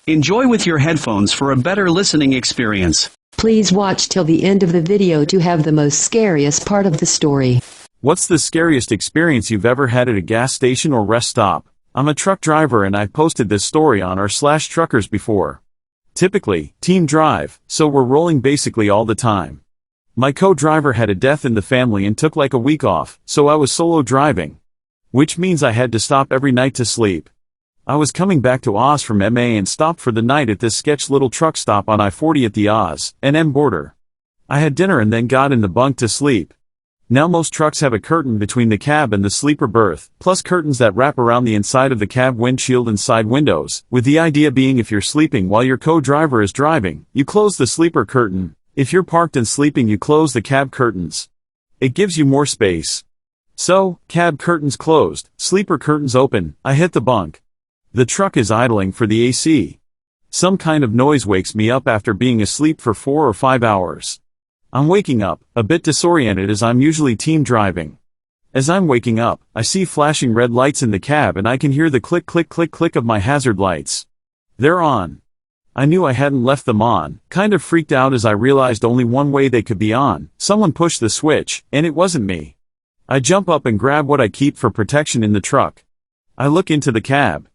Enjoy with your headphones for a better listening experience. Please watch till the end of the video to have the most scariest part of the story. What's the scariest experience you've ever had at a gas station or rest stop? I'm a truck driver and I've posted this story on r/truckers before. Typically, team drive, so we're rolling basically all the time. My co-driver had a death in the family and took like a week off, so I was solo driving. Which means I had to stop every night to sleep. I was coming back to Oz from MA and stopped for the night at this sketch little truck stop on I-40 at the Oz and M border. I had dinner and then got in the bunk to sleep. Now most trucks have a curtain between the cab and the sleeper berth, plus curtains that wrap around the inside of the cab windshield and side windows, with the idea being if you're sleeping while your co-driver is driving, you close the sleeper curtain. If you're parked and sleeping, you close the cab curtains. It gives you more space. So, cab curtains closed, sleeper curtains open, I hit the bunk. The truck is idling for the AC. Some kind of noise wakes me up after being asleep for 4 or 5 hours. I'm waking up, a bit disoriented as I'm usually team driving. As I'm waking up, I see flashing red lights in the cab and I can hear the click click click click of my hazard lights. They're on. I knew I hadn't left them on, kind of freaked out as I realized only one way they could be on. Someone pushed the switch, and it wasn't me. I jump up and grab what I keep for protection in the truck. I look into the cab.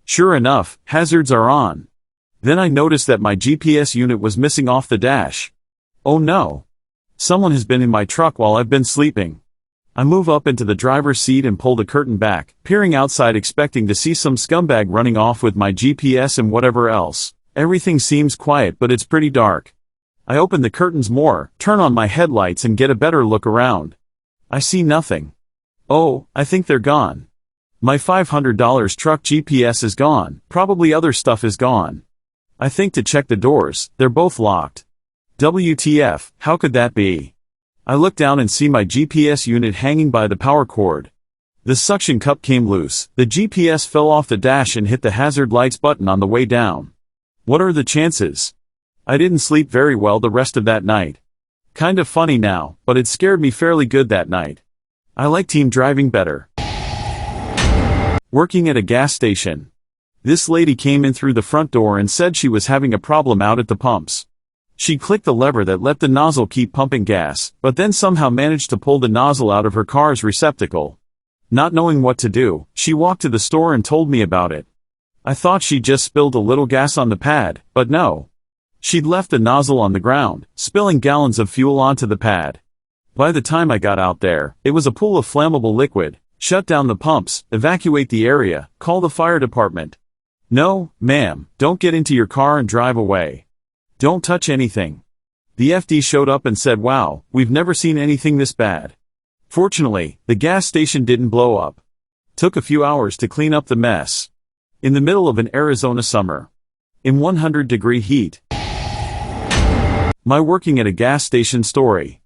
Sure enough, hazards are on. Then I noticed that my GPS unit was missing off the dash. Oh no. Someone has been in my truck while I've been sleeping. I move up into the driver's seat and pull the curtain back, peering outside expecting to see some scumbag running off with my GPS and whatever else. Everything seems quiet but it's pretty dark. I open the curtains more, turn on my headlights and get a better look around. I see nothing. Oh, I think they're gone. My $500 truck GPS is gone, probably other stuff is gone. I think to check the doors, they're both locked. WTF, how could that be? I look down and see my GPS unit hanging by the power cord. The suction cup came loose, the GPS fell off the dash and hit the hazard lights button on the way down. What are the chances? I didn't sleep very well the rest of that night. Kind of funny now, but it scared me fairly good that night. I like team driving better. Working at a gas station. This lady came in through the front door and said she was having a problem out at the pumps. She clicked the lever that let the nozzle keep pumping gas, but then somehow managed to pull the nozzle out of her car's receptacle. Not knowing what to do, she walked to the store and told me about it. I thought she'd just spilled a little gas on the pad, but no. She'd left the nozzle on the ground, spilling gallons of fuel onto the pad. By the time I got out there, it was a pool of flammable liquid. Shut down the pumps, evacuate the area, call the fire department. No, ma'am, don't get into your car and drive away. Don't touch anything. The FD showed up and said, wow, we've never seen anything this bad. Fortunately, the gas station didn't blow up. Took a few hours to clean up the mess. In the middle of an Arizona summer. In 100-degree heat. My working at a gas station story.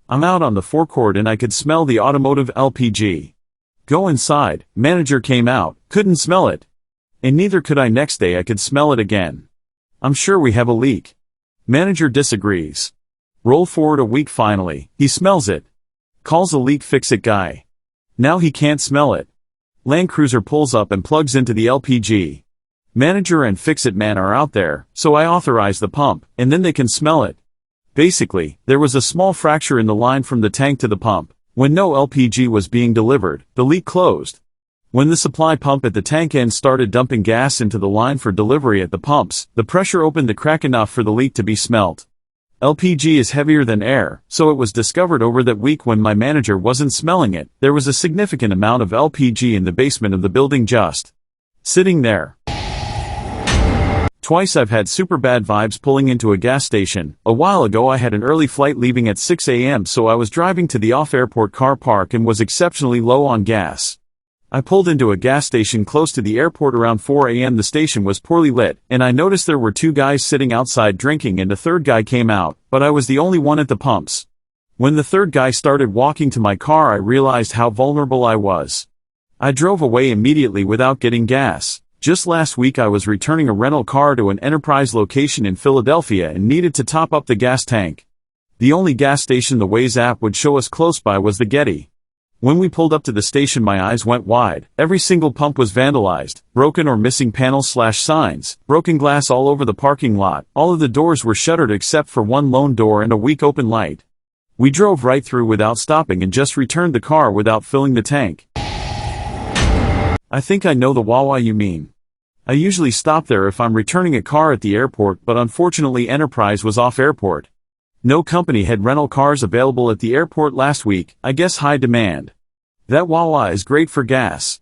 I'm out on the forecourt and I could smell the automotive LPG. Go inside, manager came out, couldn't smell it. And neither could I next day I could smell it again. I'm sure we have a leak. Manager disagrees. Roll forward a week finally, he smells it. Calls a leak fix-it guy. Now he can't smell it. Land Cruiser pulls up and plugs into the LPG. Manager and fix-it man are out there, so I authorize the pump, and then they can smell it. Basically, there was a small fracture in the line from the tank to the pump. When no LPG was being delivered, the leak closed. When the supply pump at the tank end started dumping gas into the line for delivery at the pumps, the pressure opened the crack enough for the leak to be smelt. LPG is heavier than air, so it was discovered over that week when my manager wasn't smelling it. There was a significant amount of LPG in the basement of the building just sitting there. Twice I've had super bad vibes pulling into a gas station. A while ago I had an early flight leaving at 6 a.m. so I was driving to the off-airport car park and was exceptionally low on gas. I pulled into a gas station close to the airport around 4 a.m. The station was poorly lit, and I noticed there were 2 guys sitting outside drinking and a third guy came out, but I was the only one at the pumps. When the third guy started walking to my car I realized how vulnerable I was. I drove away immediately without getting gas. Just last week I was returning a rental car to an Enterprise location in Philadelphia and needed to top up the gas tank. The only gas station the Waze app would show us close by was the Getty. When we pulled up to the station, my eyes went wide. Every single pump was vandalized, broken or missing panels/signs, broken glass all over the parking lot. All of the doors were shuttered except for one lone door and a weak open light. We drove right through without stopping and just returned the car without filling the tank. I think I know the Wawa you mean. I usually stop there if I'm returning a car at the airport, but unfortunately Enterprise was off airport. No company had rental cars available at the airport last week, I guess high demand. That Wawa is great for gas.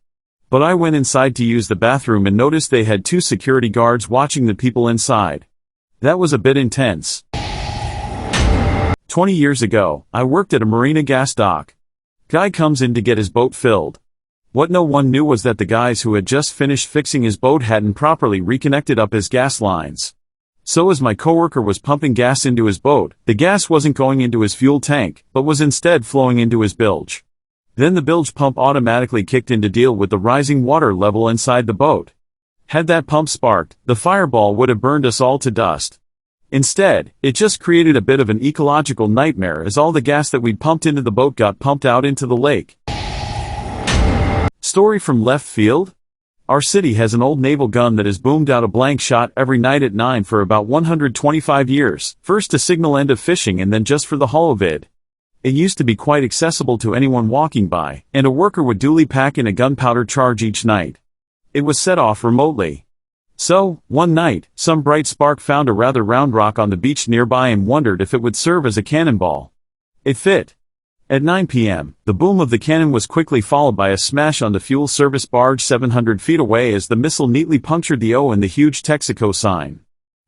But I went inside to use the bathroom and noticed they had 2 security guards watching the people inside. That was a bit intense. 20 years ago, I worked at a marina gas dock. Guy comes in to get his boat filled. What no one knew was that the guys who had just finished fixing his boat hadn't properly reconnected up his gas lines. So as my coworker was pumping gas into his boat, the gas wasn't going into his fuel tank, but was instead flowing into his bilge. Then the bilge pump automatically kicked in to deal with the rising water level inside the boat. Had that pump sparked, the fireball would have burned us all to dust. Instead, it just created a bit of an ecological nightmare as all the gas that we'd pumped into the boat got pumped out into the lake. Story from left field? Our city has an old naval gun that has boomed out a blank shot every night at 9 for about 125 years, first to signal end of fishing and then just for the holovid. It used to be quite accessible to anyone walking by, and a worker would duly pack in a gunpowder charge each night. It was set off remotely. So, one night, some bright spark found a rather round rock on the beach nearby and wondered if it would serve as a cannonball. It fit. At 9 p.m., the boom of the cannon was quickly followed by a smash on the fuel service barge 700 feet away as the missile neatly punctured the O in the huge Texaco sign.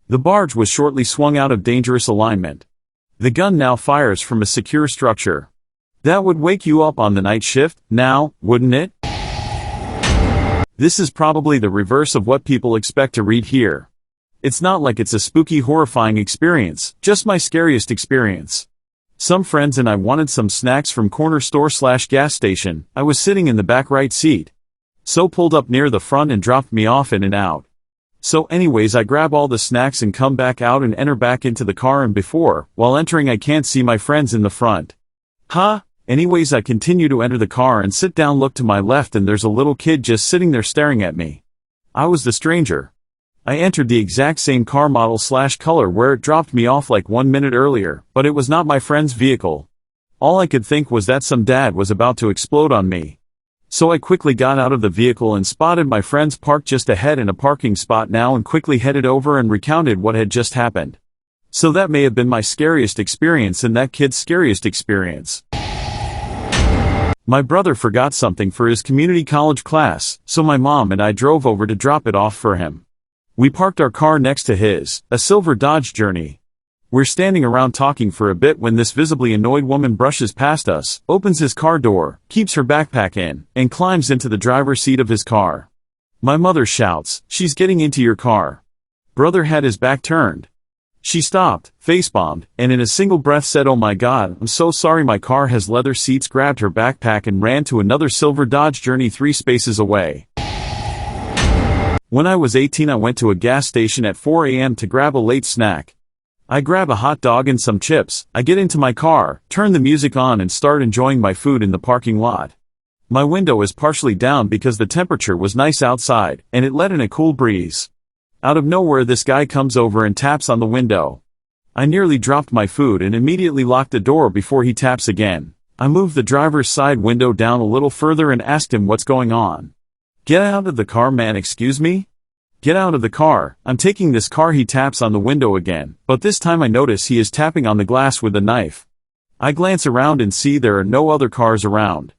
The barge was shortly swung out of dangerous alignment. The gun now fires from a secure structure. That would wake you up on the night shift, now, wouldn't it? This is probably the reverse of what people expect to read here. It's not like it's a spooky, horrifying experience, just my scariest experience. Some friends and I wanted some snacks from corner store/gas station. I was sitting in the back right seat. So pulled up near the front and dropped me off in and out. So anyways, I grab all the snacks and come back out and enter back into the car, and while entering I can't see my friends in the front. Anyways, I continue to enter the car and sit down, look to my left, and there's a little kid just sitting there staring at me. I was the stranger. I entered the exact same car model/color where it dropped me off like 1 minute earlier, but it was not my friend's vehicle. All I could think was that some dad was about to explode on me. So I quickly got out of the vehicle and spotted my friends parked just ahead in a parking spot now and quickly headed over and recounted what had just happened. So that may have been my scariest experience and that kid's scariest experience. My brother forgot something for his community college class, so my mom and I drove over to drop it off for him. We parked our car next to his, a silver Dodge Journey. We're standing around talking for a bit when this visibly annoyed woman brushes past us, opens his car door, keeps her backpack in, and climbs into the driver's seat of his car. My mother shouts, "She's getting into your car." Brother had his back turned. She stopped, face-bombed, and in a single breath said, "Oh my God, I'm so sorry, my car has leather seats," grabbed her backpack and ran to another silver Dodge Journey 3 spaces away. When I was 18, I went to a gas station at 4 a.m. to grab a late snack. I grab a hot dog and some chips, I get into my car, turn the music on and start enjoying my food in the parking lot. My window is partially down because the temperature was nice outside, and it let in a cool breeze. Out of nowhere this guy comes over and taps on the window. I nearly dropped my food and immediately locked the door before he taps again. I moved the driver's side window down a little further and asked him what's going on. "Get out of the car, man." "Excuse me?" "Get out of the car, I'm taking this car." He taps on the window again, but this time I notice he is tapping on the glass with a knife. I glance around and see there are no other cars around.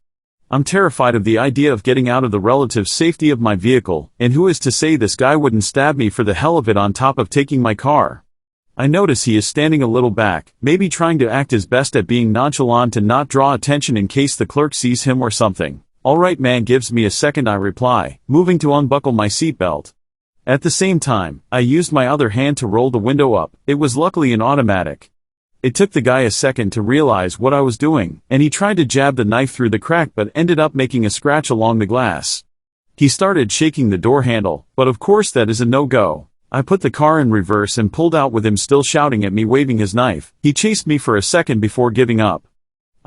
I'm terrified of the idea of getting out of the relative safety of my vehicle, and who is to say this guy wouldn't stab me for the hell of it on top of taking my car? I notice he is standing a little back, maybe trying to act his best at being nonchalant and not draw attention in case the clerk sees him or something. "Alright man, gives me a second," I reply, moving to unbuckle my seatbelt. At the same time, I used my other hand to roll the window up. It was luckily an automatic. It took the guy a second to realize what I was doing, and he tried to jab the knife through the crack but ended up making a scratch along the glass. He started shaking the door handle, but of course that is a no-go. I put the car in reverse and pulled out with him still shouting at me, waving his knife. He chased me for a second before giving up.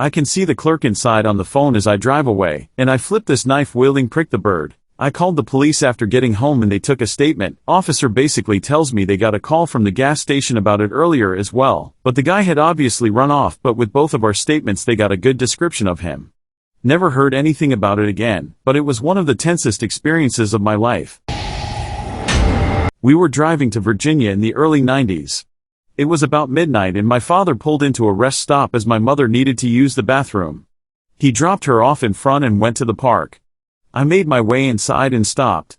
I can see the clerk inside on the phone as I drive away, and I flip this knife-wielding prick the bird. I called the police after getting home and they took a statement. Officer basically tells me they got a call from the gas station about it earlier as well, but the guy had obviously run off, but with both of our statements they got a good description of him. Never heard anything about it again, but it was one of the tensest experiences of my life. We were driving to Virginia in the early 90s. It was about midnight and my father pulled into a rest stop as my mother needed to use the bathroom. He dropped her off in front and went to the park. I made my way inside and stopped.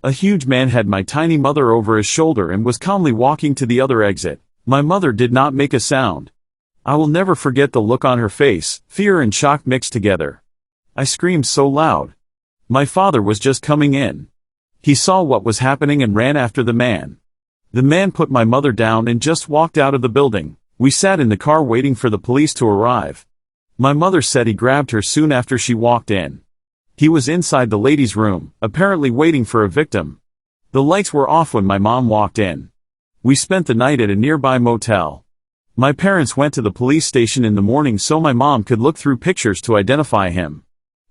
A huge man had my tiny mother over his shoulder and was calmly walking to the other exit. My mother did not make a sound. I will never forget the look on her face, fear and shock mixed together. I screamed so loud. My father was just coming in. He saw what was happening and ran after the man. The man put my mother down and just walked out of the building. We sat in the car waiting for the police to arrive. My mother said he grabbed her soon after she walked in. He was inside the ladies' room, apparently waiting for a victim. The lights were off when my mom walked in. We spent the night at a nearby motel. My parents went to the police station in the morning so my mom could look through pictures to identify him.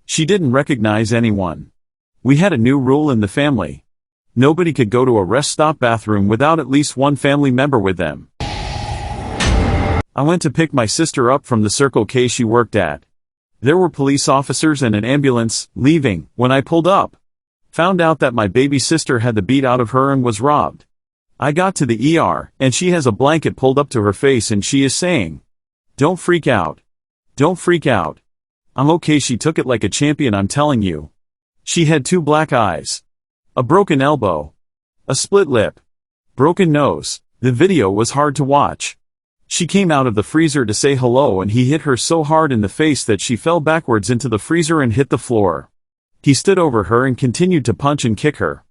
She didn't recognize anyone. We had a new rule in the family. Nobody could go to a rest stop bathroom without at least one family member with them. I went to pick my sister up from the Circle K she worked at. There were police officers and an ambulance, leaving, when I pulled up. Found out that my baby sister had the beat out of her and was robbed. I got to the ER, and she has a blanket pulled up to her face and she is saying, "Don't freak out. Don't freak out. I'm okay." She took it like a champion, I'm telling you. She had 2 black eyes. A broken elbow. A split lip. Broken nose. The video was hard to watch. She came out of the freezer to say hello and he hit her so hard in the face that she fell backwards into the freezer and hit the floor. He stood over her and continued to punch and kick her.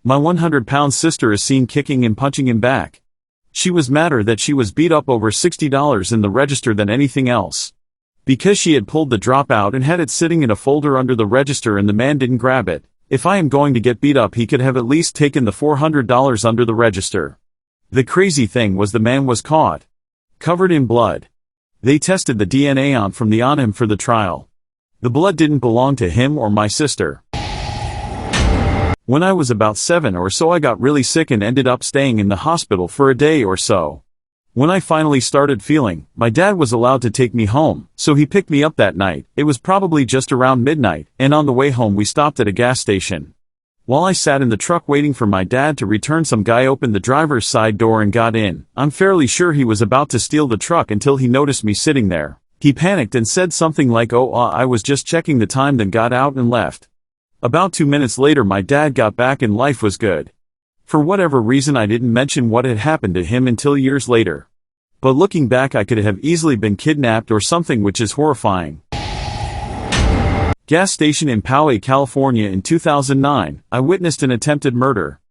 My 100-pound sister is seen kicking and punching him back. She was madder that she was beat up over $60 in the register than anything else. Because she had pulled the drop out and had it sitting in a folder under the register and the man didn't grab it. If I am going to get beat up, he could have at least taken the $400 under the register. The crazy thing was the man was caught. Covered in blood. They tested the DNA on him for the trial. The blood didn't belong to him or my sister. When I was about 7 or so I got really sick and ended up staying in the hospital for a day or so. When I finally started feeling, my dad was allowed to take me home, so he picked me up that night. It was probably just around midnight, and on the way home we stopped at a gas station. While I sat in the truck waiting for my dad to return, some guy opened the driver's side door and got in. I'm fairly sure he was about to steal the truck until he noticed me sitting there. He panicked and said something like, I was just checking the time," then got out and left. About 2 minutes later my dad got back and life was good. For whatever reason I didn't mention what had happened to him until years later. But looking back I could have easily been kidnapped or something, which is horrifying. Gas station in Poway, California in 2009, I witnessed an attempted murder.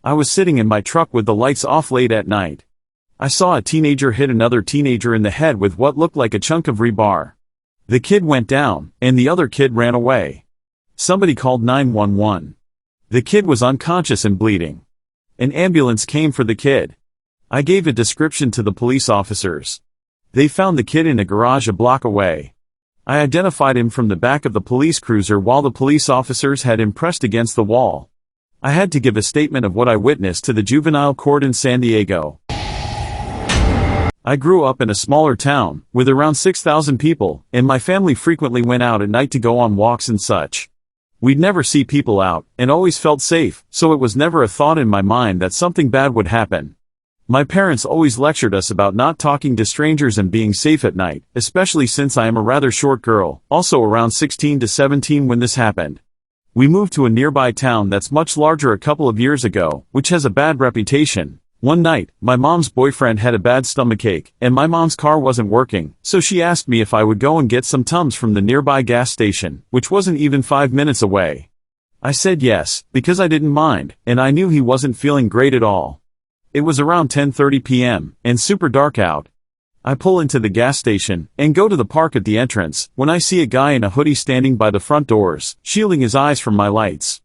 I was sitting in my truck with the lights off late at night. I saw a teenager hit another teenager in the head with what looked like a chunk of rebar. The kid went down, and the other kid ran away. Somebody called 911. The kid was unconscious and bleeding. An ambulance came for the kid. I gave a description to the police officers. They found the kid in a garage a block away. I identified him from the back of the police cruiser while the police officers had him pressed against the wall. I had to give a statement of what I witnessed to the juvenile court in San Diego. I grew up in a smaller town, with around 6,000 people, and my family frequently went out at night to go on walks and such. We'd never see people out, and always felt safe, so it was never a thought in my mind that something bad would happen. My parents always lectured us about not talking to strangers and being safe at night, especially since I am a rather short girl, also around 16 to 17 when this happened. We moved to a nearby town that's much larger a couple of years ago, which has a bad reputation. One night, my mom's boyfriend had a bad stomachache, and my mom's car wasn't working, so she asked me if I would go and get some Tums from the nearby gas station, which wasn't even 5 minutes away. I said yes, because I didn't mind, and I knew he wasn't feeling great at all. It was around 10:30 p.m., and super dark out. I pull into the gas station, and go to the park at the entrance, when I see a guy in a hoodie standing by the front doors, shielding his eyes from my lights.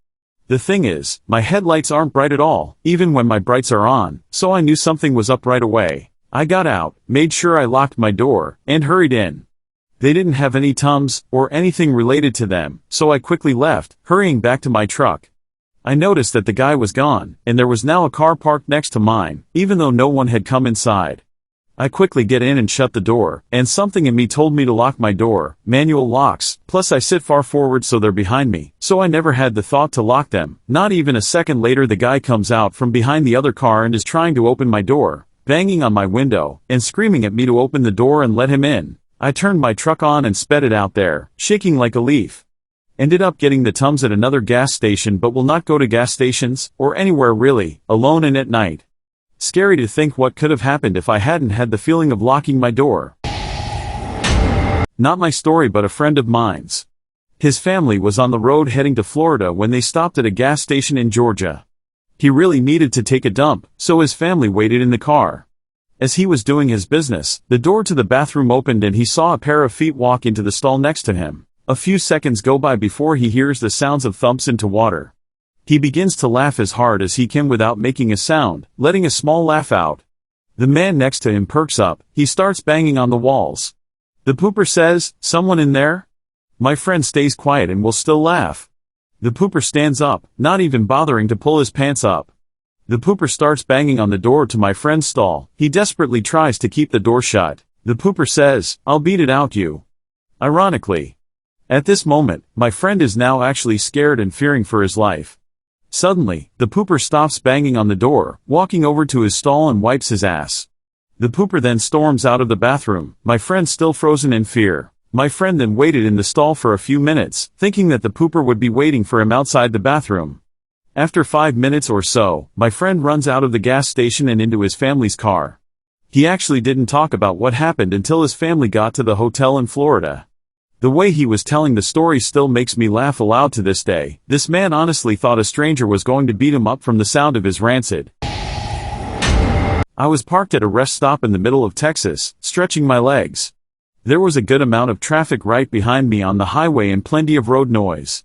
The thing is, my headlights aren't bright at all, even when my brights are on, so I knew something was up right away. I got out, made sure I locked my door, and hurried in. They didn't have any Tums, or anything related to them, so I quickly left, hurrying back to my truck. I noticed that the guy was gone, and there was now a car parked next to mine, even though no one had come inside. I quickly get in and shut the door, and something in me told me to lock my door, manual locks, plus I sit far forward so they're behind me, so I never had the thought to lock them. Not even a second later the guy comes out from behind the other car and is trying to open my door, banging on my window, and screaming at me to open the door and let him in. I turned my truck on and sped it out there, shaking like a leaf. Ended up getting the Tums at another gas station but will not go to gas stations, or anywhere really, alone and at night. Scary to think what could have happened if I hadn't had the feeling of locking my door. Not my story but a friend of mine's. His family was on the road heading to Florida when they stopped at a gas station in Georgia. He really needed to take a dump, so his family waited in the car. As he was doing his business, the door to the bathroom opened and he saw a pair of feet walk into the stall next to him. A few seconds go by before he hears the sounds of thumps into water. He begins to laugh as hard as he can without making a sound, letting a small laugh out. The man next to him perks up, he starts banging on the walls. The pooper says, "Someone in there?" My friend stays quiet and will still laugh. The pooper stands up, not even bothering to pull his pants up. The pooper starts banging on the door to my friend's stall. He desperately tries to keep the door shut. The pooper says, "I'll beat it out you." Ironically, at this moment, my friend is now actually scared and fearing for his life. Suddenly, the pooper stops banging on the door, walking over to his stall and wipes his ass. The pooper then storms out of the bathroom, my friend still frozen in fear. My friend then waited in the stall for a few minutes, thinking that the pooper would be waiting for him outside the bathroom. After 5 minutes or so, my friend runs out of the gas station and into his family's car. He actually didn't talk about what happened until his family got to the hotel in Florida. The way he was telling the story still makes me laugh aloud to this day. This man honestly thought a stranger was going to beat him up from the sound of his rancid. I was parked at a rest stop in the middle of Texas, stretching my legs. There was a good amount of traffic right behind me on the highway and plenty of road noise.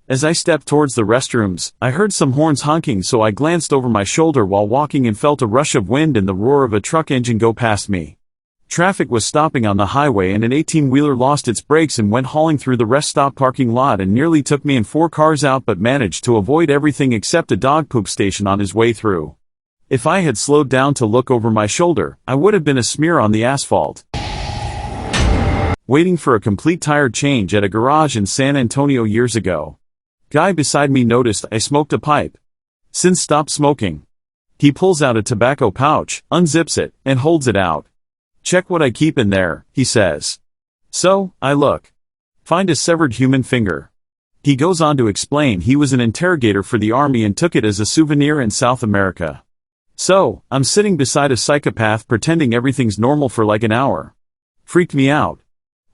As I stepped towards the restrooms, I heard some horns honking, so I glanced over my shoulder while walking and felt a rush of wind and the roar of a truck engine go past me. Traffic was stopping on the highway and an 18-wheeler lost its brakes and went hauling through the rest stop parking lot and nearly took me and 4 cars out, but managed to avoid everything except a dog poop station on his way through. If I had slowed down to look over my shoulder, I would have been a smear on the asphalt. Waiting for a complete tire change at a garage in San Antonio years ago. Guy beside me noticed I smoked a pipe. Since stopped smoking. He pulls out a tobacco pouch, unzips it, and holds it out. "Check what I keep in there," he says. So, I look. Find a severed human finger. He goes on to explain he was an interrogator for the army and took it as a souvenir in South America. So, I'm sitting beside a psychopath pretending everything's normal for like an hour. Freaked me out.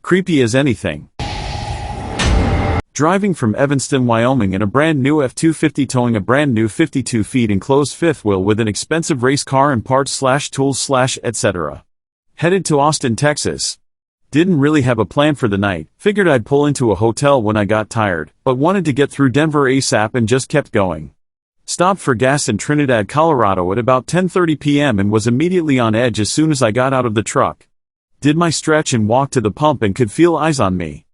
Creepy as anything. Driving from Evanston, Wyoming in a brand new F-250 towing a brand new 52 feet enclosed fifth wheel with an expensive race car and parts/tools/ etc. Headed to Austin, Texas. Didn't really have a plan for the night, figured I'd pull into a hotel when I got tired, but wanted to get through Denver ASAP and just kept going. Stopped for gas in Trinidad, Colorado at about 10:30 p.m. and was immediately on edge as soon as I got out of the truck. Did my stretch and walked to the pump and could feel eyes on me.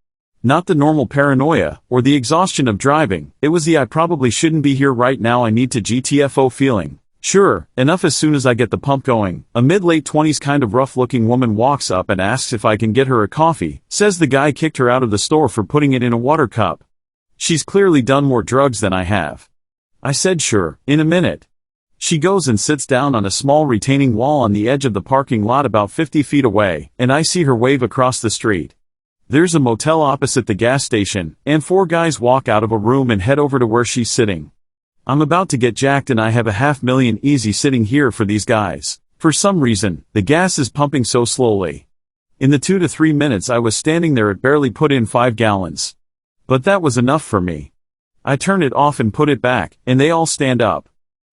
Not the normal paranoia, or the exhaustion of driving, it was the "I probably shouldn't be here right now, I need to GTFO" feeling. Sure, enough. As soon as I get the pump going, a mid-late 20s kind of rough-looking woman walks up and asks if I can get her a coffee, says the guy kicked her out of the store for putting it in a water cup. She's clearly done more drugs than I have. I said sure, in a minute. She goes and sits down on a small retaining wall on the edge of the parking lot about 50 feet away, and I see her wave across the street. There's a motel opposite the gas station, and 4 guys walk out of a room and head over to where she's sitting. I'm about to get jacked and I have a $500,000 easy sitting here for these guys. For some reason, the gas is pumping so slowly. In the 2 to 3 minutes I was standing there, it barely put in 5 gallons. But that was enough for me. I turn it off and put it back, and they all stand up.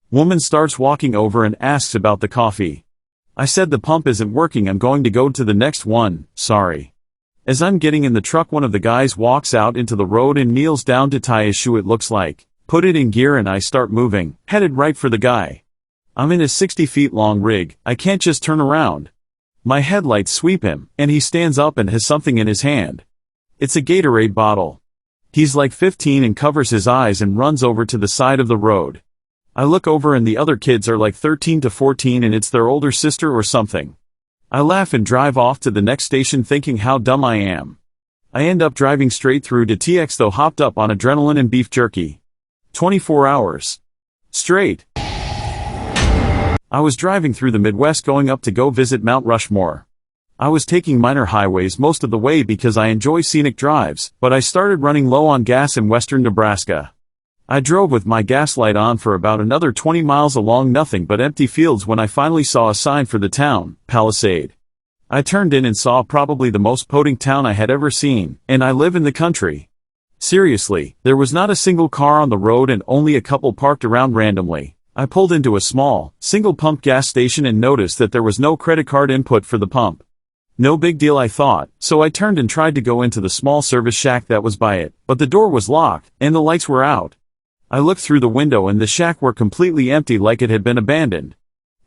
Woman starts walking over and asks about the coffee. I said the pump isn't working, I'm going to go to the next one, sorry. As I'm getting in the truck, one of the guys walks out into the road and kneels down to tie his shoe, it looks like. Put it in gear and I start moving, headed right for the guy. I'm in a 60 feet long rig, I can't just turn around. My headlights sweep him, and he stands up and has something in his hand. It's a Gatorade bottle. He's like 15 and covers his eyes and runs over to the side of the road. I look over and the other kids are like 13 to 14 and it's their older sister or something. I laugh and drive off to the next station thinking how dumb I am. I end up driving straight through to TX though hopped up on adrenaline and beef jerky. 24 hours. Straight. I was driving through the Midwest going up to go visit Mount Rushmore. I was taking minor highways most of the way because I enjoy scenic drives, but I started running low on gas in western Nebraska. I drove with my gas light on for about another 20 miles along nothing but empty fields when I finally saw a sign for the town, Palisade. I turned in and saw probably the most podunk town I had ever seen, and I live in the country. Seriously, there was not a single car on the road and only a couple parked around randomly. I pulled into a small, single-pump gas station and noticed that there was no credit card input for the pump. No big deal I thought, so I turned and tried to go into the small service shack that was by it, but the door was locked, and the lights were out. I looked through the window and the shack were completely empty like it had been abandoned.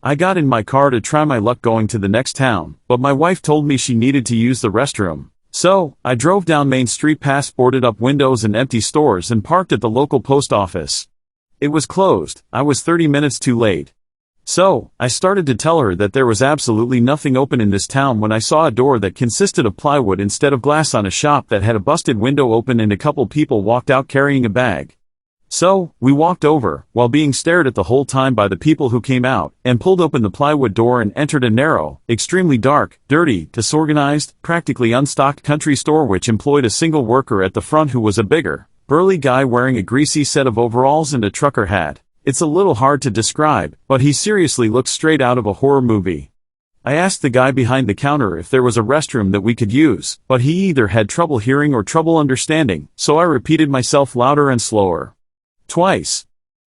I got in my car to try my luck going to the next town, but my wife told me she needed to use the restroom. So, I drove down Main Street past boarded up windows and empty stores and parked at the local post office. It was closed. I was 30 minutes too late. So, I started to tell her that there was absolutely nothing open in this town when I saw a door that consisted of plywood instead of glass on a shop that had a busted window open and a couple people walked out carrying a bag. So, we walked over, while being stared at the whole time by the people who came out, and pulled open the plywood door and entered a narrow, extremely dark, dirty, disorganized, practically unstocked country store which employed a single worker at the front who was a bigger, burly guy wearing a greasy set of overalls and a trucker hat. It's a little hard to describe, but he seriously looked straight out of a horror movie. I asked the guy behind the counter if there was a restroom that we could use, but he either had trouble hearing or trouble understanding, so I repeated myself louder and slower. Twice.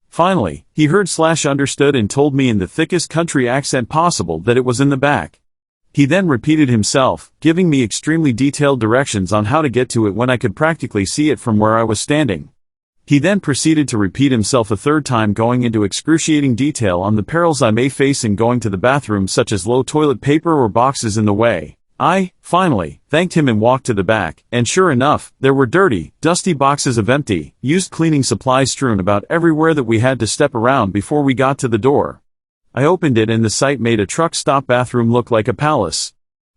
Finally, he heard/understood and told me in the thickest country accent possible that it was in the back. He then repeated himself, giving me extremely detailed directions on how to get to it when I could practically see it from where I was standing. He then proceeded to repeat himself a third time going into excruciating detail on the perils I may face in going to the bathroom such as low toilet paper or boxes in the way. I, finally, thanked him and walked to the back, and sure enough, there were dirty, dusty boxes of empty, used cleaning supplies strewn about everywhere that we had to step around before we got to the door. I opened it and the sight made a truck stop bathroom look like a palace.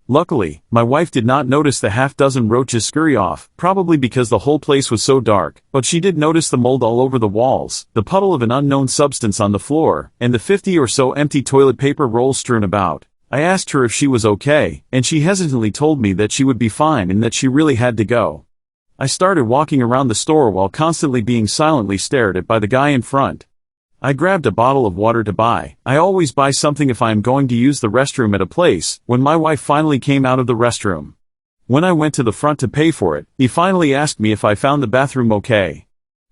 Luckily, my wife did not notice the half-dozen roaches scurry off, probably because the whole place was so dark, but she did notice the mold all over the walls, the puddle of an unknown substance on the floor, and the 50 or so empty toilet paper rolls strewn about. I asked her if she was okay, and she hesitantly told me that she would be fine and that she really had to go. I started walking around the store while constantly being silently stared at by the guy in front. I grabbed a bottle of water to buy. I always buy something if I am going to use the restroom at a place. When my wife finally came out of the restroom. When I went to the front to pay for it, he finally asked me if I found the bathroom okay.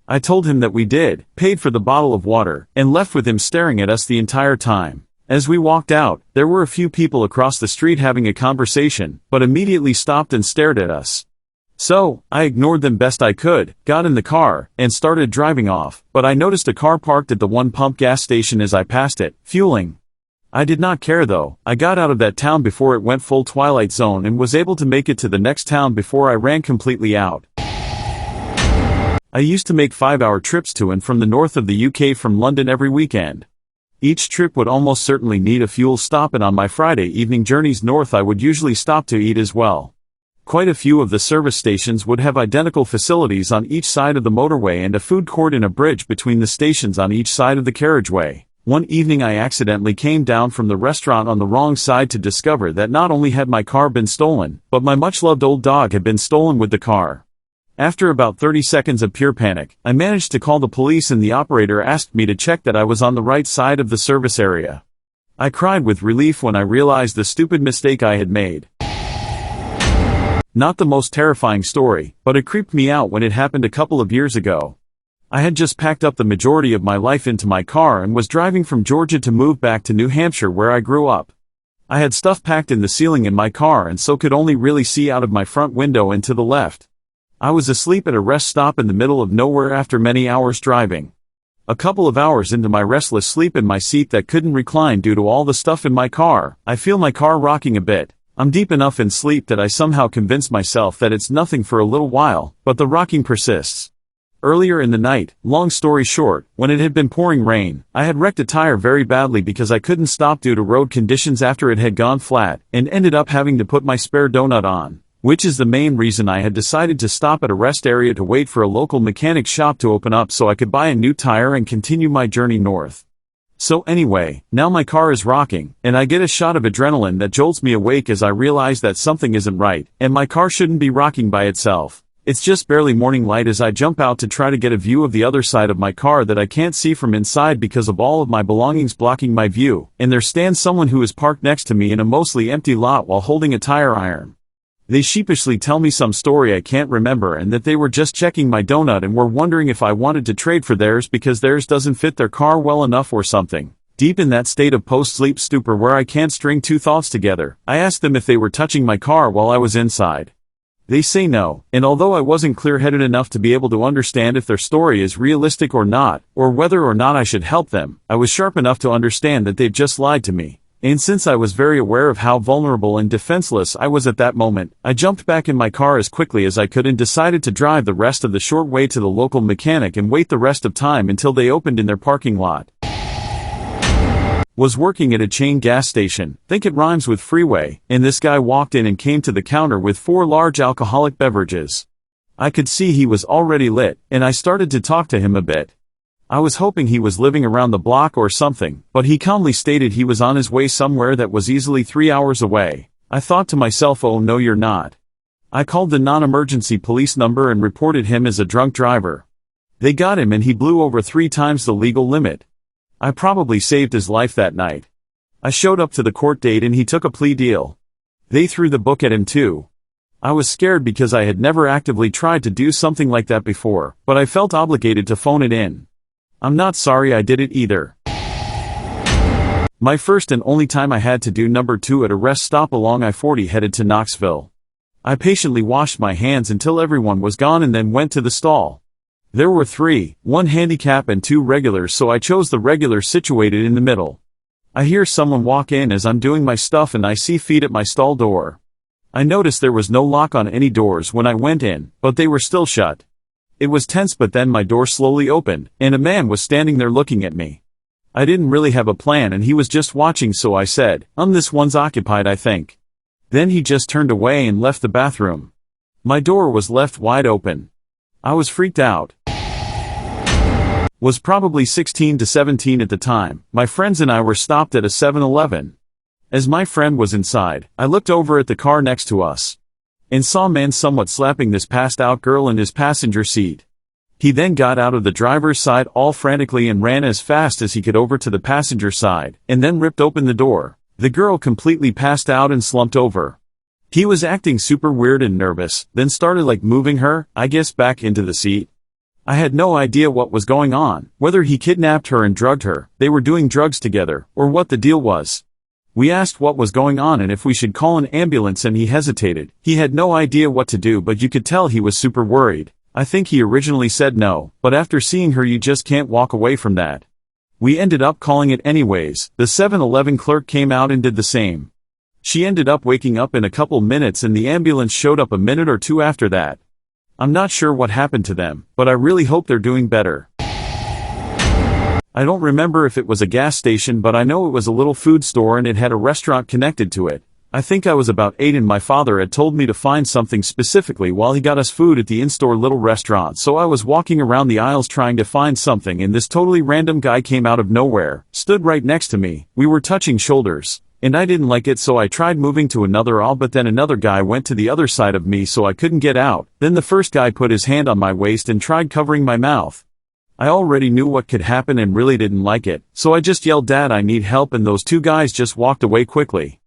I told him that we did, paid for the bottle of water, and left with him staring at us the entire time. As we walked out, there were a few people across the street having a conversation, but immediately stopped and stared at us. So, I ignored them best I could, got in the car, and started driving off, but I noticed a car parked at the one pump gas station as I passed it, fueling. I did not care though. I got out of that town before it went full twilight zone and was able to make it to the next town before I ran completely out. I used to make 5-hour trips to and from the north of the UK from London every weekend. Each trip would almost certainly need a fuel stop and on my Friday evening journeys north I would usually stop to eat as well. Quite a few of the service stations would have identical facilities on each side of the motorway and a food court and a bridge between the stations on each side of the carriageway. One evening I accidentally came down from the restaurant on the wrong side to discover that not only had my car been stolen, but my much-loved old dog had been stolen with the car. After about 30 seconds of pure panic, I managed to call the police and the operator asked me to check that I was on the right side of the service area. I cried with relief when I realized the stupid mistake I had made. Not the most terrifying story, but it creeped me out when it happened a couple of years ago. I had just packed up the majority of my life into my car and was driving from Georgia to move back to New Hampshire where I grew up. I had stuff packed in the ceiling in my car and so could only really see out of my front window and to the left. I was asleep at a rest stop in the middle of nowhere after many hours driving. A couple of hours into my restless sleep in my seat that couldn't recline due to all the stuff in my car, I feel my car rocking a bit. I'm deep enough in sleep that I somehow convince myself that it's nothing for a little while, but the rocking persists. Earlier in the night, long story short, when it had been pouring rain, I had wrecked a tire very badly because I couldn't stop due to road conditions after it had gone flat, and ended up having to put my spare donut on, which is the main reason I had decided to stop at a rest area to wait for a local mechanic shop to open up so I could buy a new tire and continue my journey north. So anyway, now my car is rocking, and I get a shot of adrenaline that jolts me awake as I realize that something isn't right, and my car shouldn't be rocking by itself. It's just barely morning light as I jump out to try to get a view of the other side of my car that I can't see from inside because of all of my belongings blocking my view, and there stands someone who is parked next to me in a mostly empty lot while holding a tire iron. They sheepishly tell me some story I can't remember and that they were just checking my donut and were wondering if I wanted to trade for theirs because theirs doesn't fit their car well enough or something. Deep in that state of post-sleep stupor where I can't string two thoughts together, I asked them if they were touching my car while I was inside. They say no, and although I wasn't clear-headed enough to be able to understand if their story is realistic or not, or whether or not I should help them, I was sharp enough to understand that they'd just lied to me. And since I was very aware of how vulnerable and defenseless I was at that moment, I jumped back in my car as quickly as I could and decided to drive the rest of the short way to the local mechanic and wait the rest of time until they opened in their parking lot. Was working at a chain gas station, think it rhymes with freeway, and this guy walked in and came to the counter with 4 large alcoholic beverages. I could see he was already lit, and I started to talk to him a bit. I was hoping he was living around the block or something, but he calmly stated he was on his way somewhere that was easily 3 hours away. I thought to myself, oh no you're not. I called the non-emergency police number and reported him as a drunk driver. They got him and he blew over 3 times the legal limit. I probably saved his life that night. I showed up to the court date and he took a plea deal. They threw the book at him too. I was scared because I had never actively tried to do something like that before, but I felt obligated to phone it in. I'm not sorry I did it either. My first and only time I had to do number 2 at a rest stop along I-40 headed to Knoxville. I patiently washed my hands until everyone was gone and then went to the stall. There were 3, 1 handicap and 2 regulars, so I chose the regular situated in the middle. I hear someone walk in as I'm doing my stuff and I see feet at my stall door. I noticed there was no lock on any doors when I went in, but they were still shut. It was tense, but then my door slowly opened, and a man was standing there looking at me. I didn't really have a plan and he was just watching, so I said, this one's occupied I think. Then he just turned away and left the bathroom. My door was left wide open. I was freaked out. Was probably 16 to 17 at the time. My friends and I were stopped at a 7-Eleven. As my friend was inside, I looked over at the car next to us and saw a man somewhat slapping this passed out girl in his passenger seat. He then got out of the driver's side all frantically and ran as fast as he could over to the passenger side, and then ripped open the door. The girl completely passed out and slumped over. He was acting super weird and nervous, then started moving her, I guess, back into the seat. I had no idea what was going on, whether he kidnapped her and drugged her, they were doing drugs together, or what the deal was. We asked what was going on and if we should call an ambulance, and he hesitated. He had no idea what to do, but you could tell he was super worried. I think he originally said no, but after seeing her you just can't walk away from that. We ended up calling it anyways. The 7-Eleven clerk came out and did the same. She ended up waking up in a couple minutes and the ambulance showed up a minute or 2 after that. I'm not sure what happened to them, but I really hope they're doing better. I don't remember if it was a gas station, but I know it was a little food store and it had a restaurant connected to it. I think I was about 8 and my father had told me to find something specifically while he got us food at the in-store little restaurant, so I was walking around the aisles trying to find something and this totally random guy came out of nowhere, stood right next to me. We were touching shoulders, and I didn't like it, so I tried moving to another aisle, but then another guy went to the other side of me so I couldn't get out. Then the first guy put his hand on my waist and tried covering my mouth. I already knew what could happen and really didn't like it, so I just yelled, "Dad, I need help," and those 2 guys just walked away quickly.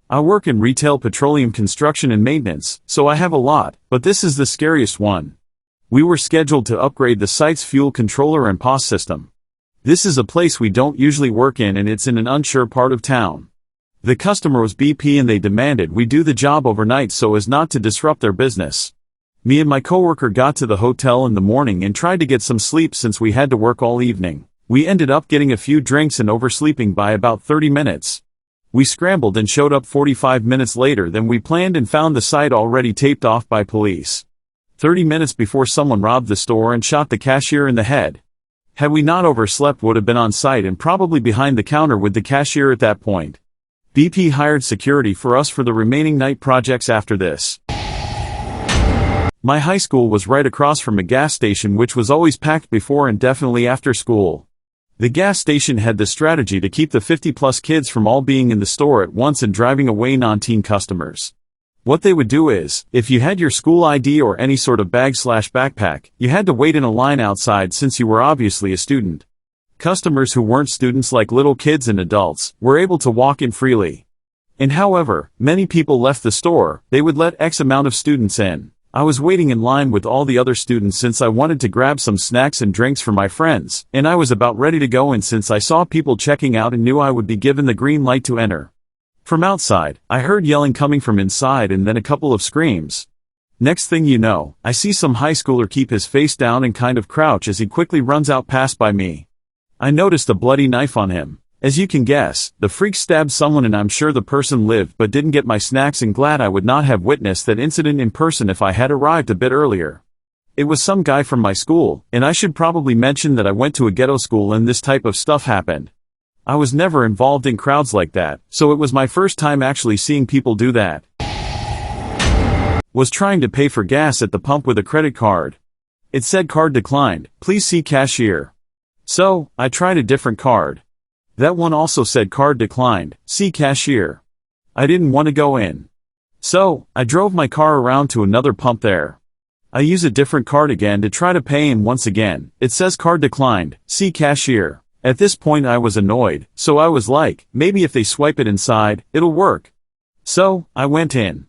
I work in retail, petroleum, construction and maintenance, so I have a lot, but this is the scariest one. We were scheduled to upgrade the site's fuel controller and POS system. This is a place we don't usually work in and it's in an unsure part of town. The customer was BP and they demanded we do the job overnight so as not to disrupt their business. Me and my coworker got to the hotel in the morning and tried to get some sleep since we had to work all evening. We ended up getting a few drinks and oversleeping by about 30 minutes. We scrambled and showed up 45 minutes later than we planned and found the site already taped off by police. 30 minutes before someone robbed the store and shot the cashier in the head. Had we not overslept, would have been on site and probably behind the counter with the cashier at that point. BP hired security for us for the remaining night projects after this. My high school was right across from a gas station, which was always packed before and definitely after school. The gas station had the strategy to keep the 50-plus kids from all being in the store at once and driving away non-teen customers. What they would do is, if you had your school ID or any sort of bag/backpack, you had to wait in a line outside since you were obviously a student. Customers who weren't students, like little kids and adults, were able to walk in freely. And however many people left the store, they would let X amount of students in. I was waiting in line with all the other students since I wanted to grab some snacks and drinks for my friends, and I was about ready to go in since I saw people checking out and knew I would be given the green light to enter. From outside, I heard yelling coming from inside and then a couple of screams. Next thing you know, I see some high schooler keep his face down and kind of crouch as he quickly runs out past by me. I noticed a bloody knife on him. As you can guess, the freak stabbed someone, and I'm sure the person lived but didn't get my snacks, and glad I would not have witnessed that incident in person if I had arrived a bit earlier. It was some guy from my school, and I should probably mention that I went to a ghetto school and this type of stuff happened. I was never involved in crowds like that, so it was my first time actually seeing people do that. Was trying to pay for gas at the pump with a credit card. It said card declined, please see cashier. So, I tried a different card. That one also said card declined, see cashier. I didn't want to go in. So, I drove my car around to another pump there. I use a different card again to try to pay, and once again, it says card declined, see cashier. At this point I was annoyed, so I was like, maybe if they swipe it inside, it'll work. So, I went in.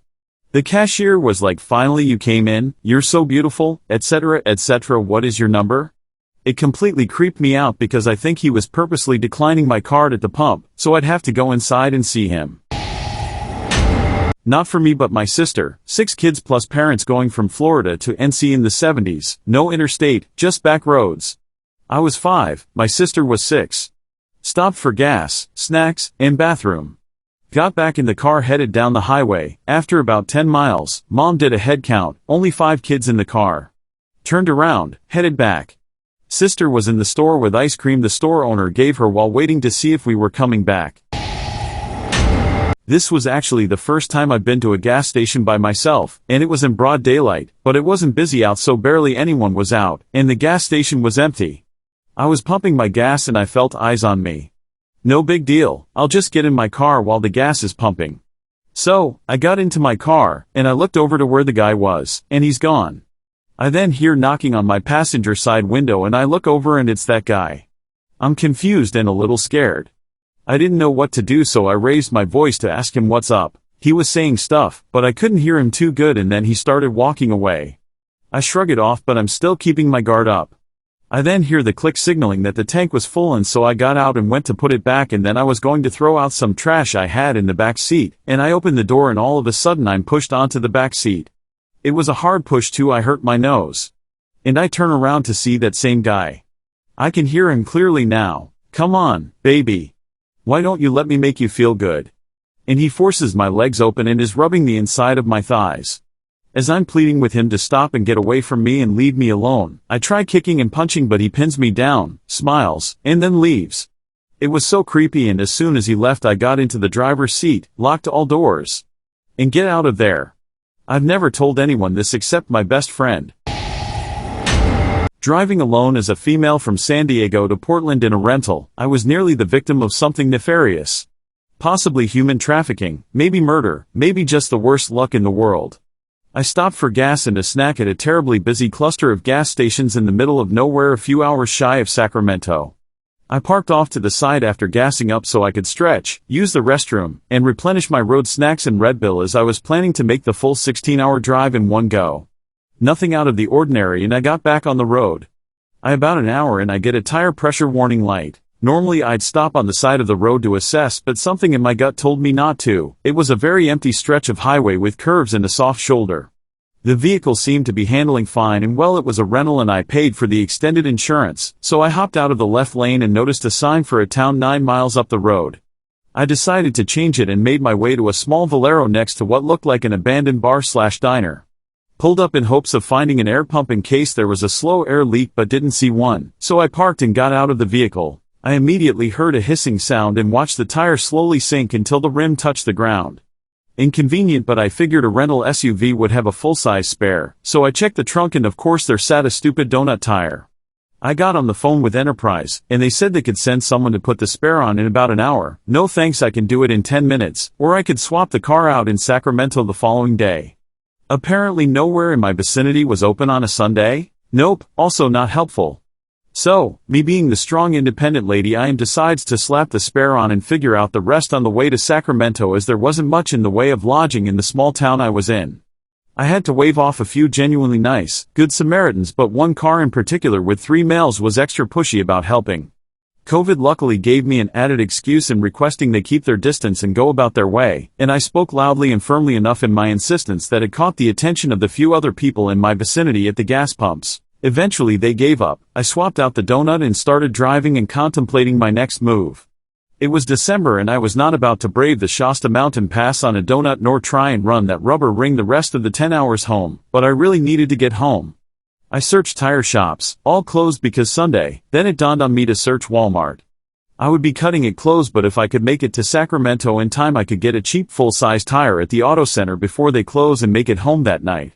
The cashier was like, finally you came in, you're so beautiful, etc., etc., what is your number? It completely creeped me out because I think he was purposely declining my card at the pump, so I'd have to go inside and see him. Not for me but my sister, 6 kids plus parents going from Florida to NC in the 70s, no interstate, just back roads. I was 5, my sister was 6. Stopped for gas, snacks, and bathroom. Got back in the car, headed down the highway. After about 10 miles, Mom did a head count, only 5 kids in the car. Turned around, headed back. Sister was in the store with ice cream the store owner gave her while waiting to see if we were coming back. This was actually the first time I'd been to a gas station by myself, and it was in broad daylight, but it wasn't busy out, so barely anyone was out, and the gas station was empty. I was pumping my gas and I felt eyes on me. No big deal, I'll just get in my car while the gas is pumping. So, I got into my car, and I looked over to where the guy was, and he's gone. I then hear knocking on my passenger side window and I look over and it's that guy. I'm confused and a little scared. I didn't know what to do, so I raised my voice to ask him what's up. He was saying stuff, but I couldn't hear him too good, and then he started walking away. I shrug it off, but I'm still keeping my guard up. I then hear the click signaling that the tank was full, and so I got out and went to put it back, and then I was going to throw out some trash I had in the back seat, and I opened the door and all of a sudden I'm pushed onto the back seat. It was a hard push too, I hurt my nose. And I turn around to see that same guy. I can hear him clearly now. Come on, baby. Why don't you let me make you feel good? And he forces my legs open and is rubbing the inside of my thighs. As I'm pleading with him to stop and get away from me and leave me alone, I try kicking and punching, but he pins me down, smiles, and then leaves. It was so creepy, and as soon as he left I got into the driver's seat, locked all doors. And get out of there. I've never told anyone this except my best friend. Driving alone as a female from San Diego to Portland in a rental, I was nearly the victim of something nefarious. Possibly human trafficking, maybe murder, maybe just the worst luck in the world. I stopped for gas and a snack at a terribly busy cluster of gas stations in the middle of nowhere a few hours shy of Sacramento. I parked off to the side after gassing up so I could stretch, use the restroom, and replenish my road snacks and Red Bull, as I was planning to make the full 16-hour drive in one go. Nothing out of the ordinary, and I got back on the road. About an hour and I get a tire pressure warning light. Normally I'd stop on the side of the road to assess, but something in my gut told me not to. It was a very empty stretch of highway with curves and a soft shoulder. The vehicle seemed to be handling fine, and well, it was a rental and I paid for the extended insurance, so I hopped out of the left lane and noticed a sign for a town 9 miles up the road. I decided to change it and made my way to a small Valero next to what looked like an abandoned bar/diner. Pulled up in hopes of finding an air pump in case there was a slow air leak, but didn't see one, so I parked and got out of the vehicle. I immediately heard a hissing sound and watched the tire slowly sink until the rim touched the ground. Inconvenient, but I figured a rental SUV would have a full-size spare, so I checked the trunk and of course there sat a stupid donut tire. I got on the phone with Enterprise, and they said they could send someone to put the spare on in about an hour. No thanks, I can do it in 10 minutes, or I could swap the car out in Sacramento the following day. Apparently nowhere in my vicinity was open on a Sunday? Nope, also not helpful. So, me being the strong independent lady I am, decides to slap the spare on and figure out the rest on the way to Sacramento, as there wasn't much in the way of lodging in the small town I was in. I had to wave off a few genuinely nice, good Samaritans, but one car in particular with 3 males was extra pushy about helping. COVID luckily gave me an added excuse in requesting they keep their distance and go about their way, and I spoke loudly and firmly enough in my insistence that it caught the attention of the few other people in my vicinity at the gas pumps. Eventually they gave up. I swapped out the donut and started driving and contemplating my next move. It was December and I was not about to brave the Shasta Mountain Pass on a donut nor try and run that rubber ring the rest of the 10 hours home, but I really needed to get home. I searched tire shops, all closed because Sunday, then it dawned on me to search Walmart. I would be cutting it close, but if I could make it to Sacramento in time I could get a cheap full-size tire at the auto center before they close and make it home that night.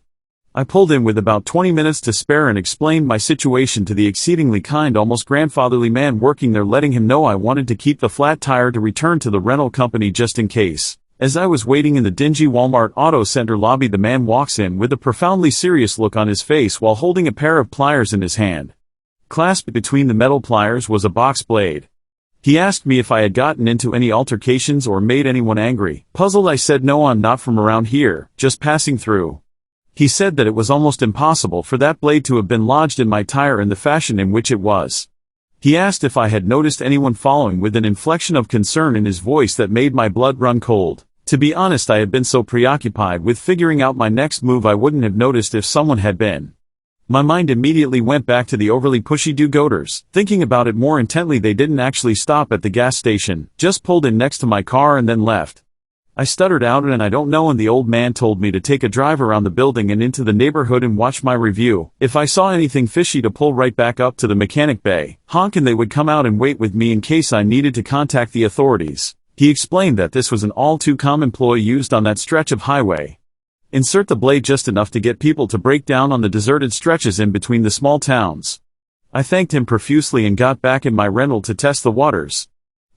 I pulled in with about 20 minutes to spare and explained my situation to the exceedingly kind, almost grandfatherly man working there, letting him know I wanted to keep the flat tire to return to the rental company just in case. As I was waiting in the dingy Walmart Auto Center lobby, the man walks in with a profoundly serious look on his face while holding a pair of pliers in his hand. Clasped between the metal pliers was a box blade. He asked me if I had gotten into any altercations or made anyone angry. Puzzled, I said no, I'm not from around here, just passing through. He said that it was almost impossible for that blade to have been lodged in my tire in the fashion in which it was. He asked if I had noticed anyone following, with an inflection of concern in his voice that made my blood run cold. To be honest, I had been so preoccupied with figuring out my next move I wouldn't have noticed if someone had been. My mind immediately went back to the overly pushy do-gooders. Thinking about it more intently, they didn't actually stop at the gas station, just pulled in next to my car and then left. I stuttered out, and I don't know, and the old man told me to take a drive around the building and into the neighborhood and watch my review. If I saw anything fishy, to pull right back up to the mechanic bay, honk, and they would come out and wait with me in case I needed to contact the authorities. He explained that this was an all-too-common ploy used on that stretch of highway. Insert the blade just enough to get people to break down on the deserted stretches in between the small towns. I thanked him profusely and got back in my rental to test the waters.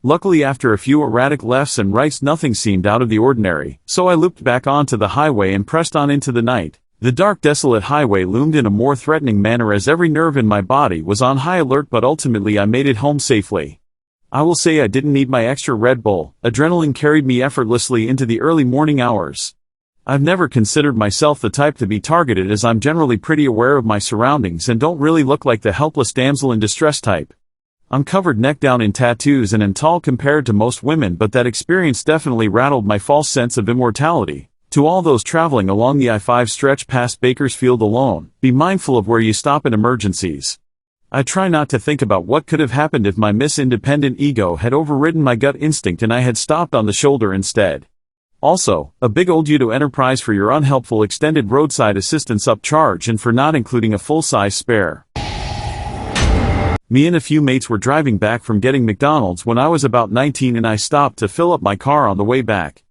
Luckily, after a few erratic lefts and rights, nothing seemed out of the ordinary, so I looped back onto the highway and pressed on into the night. The dark, desolate highway loomed in a more threatening manner as every nerve in my body was on high alert, but ultimately I made it home safely. I will say I didn't need my extra Red Bull. Adrenaline carried me effortlessly into the early morning hours. I've never considered myself the type to be targeted, as I'm generally pretty aware of my surroundings and don't really look like the helpless damsel in distress type. I'm covered neck down in tattoos and am tall compared to most women, but that experience definitely rattled my false sense of immortality. To all those traveling along the I-5 stretch past Bakersfield alone, be mindful of where you stop in emergencies. I try not to think about what could have happened if my Miss-Independent ego had overridden my gut instinct and I had stopped on the shoulder instead. Also, a big old you to Enterprise for your unhelpful extended roadside assistance upcharge and for not including a full-size spare. Me and a few mates were driving back from getting McDonald's when I was about 19, and I stopped to fill up my car on the way back.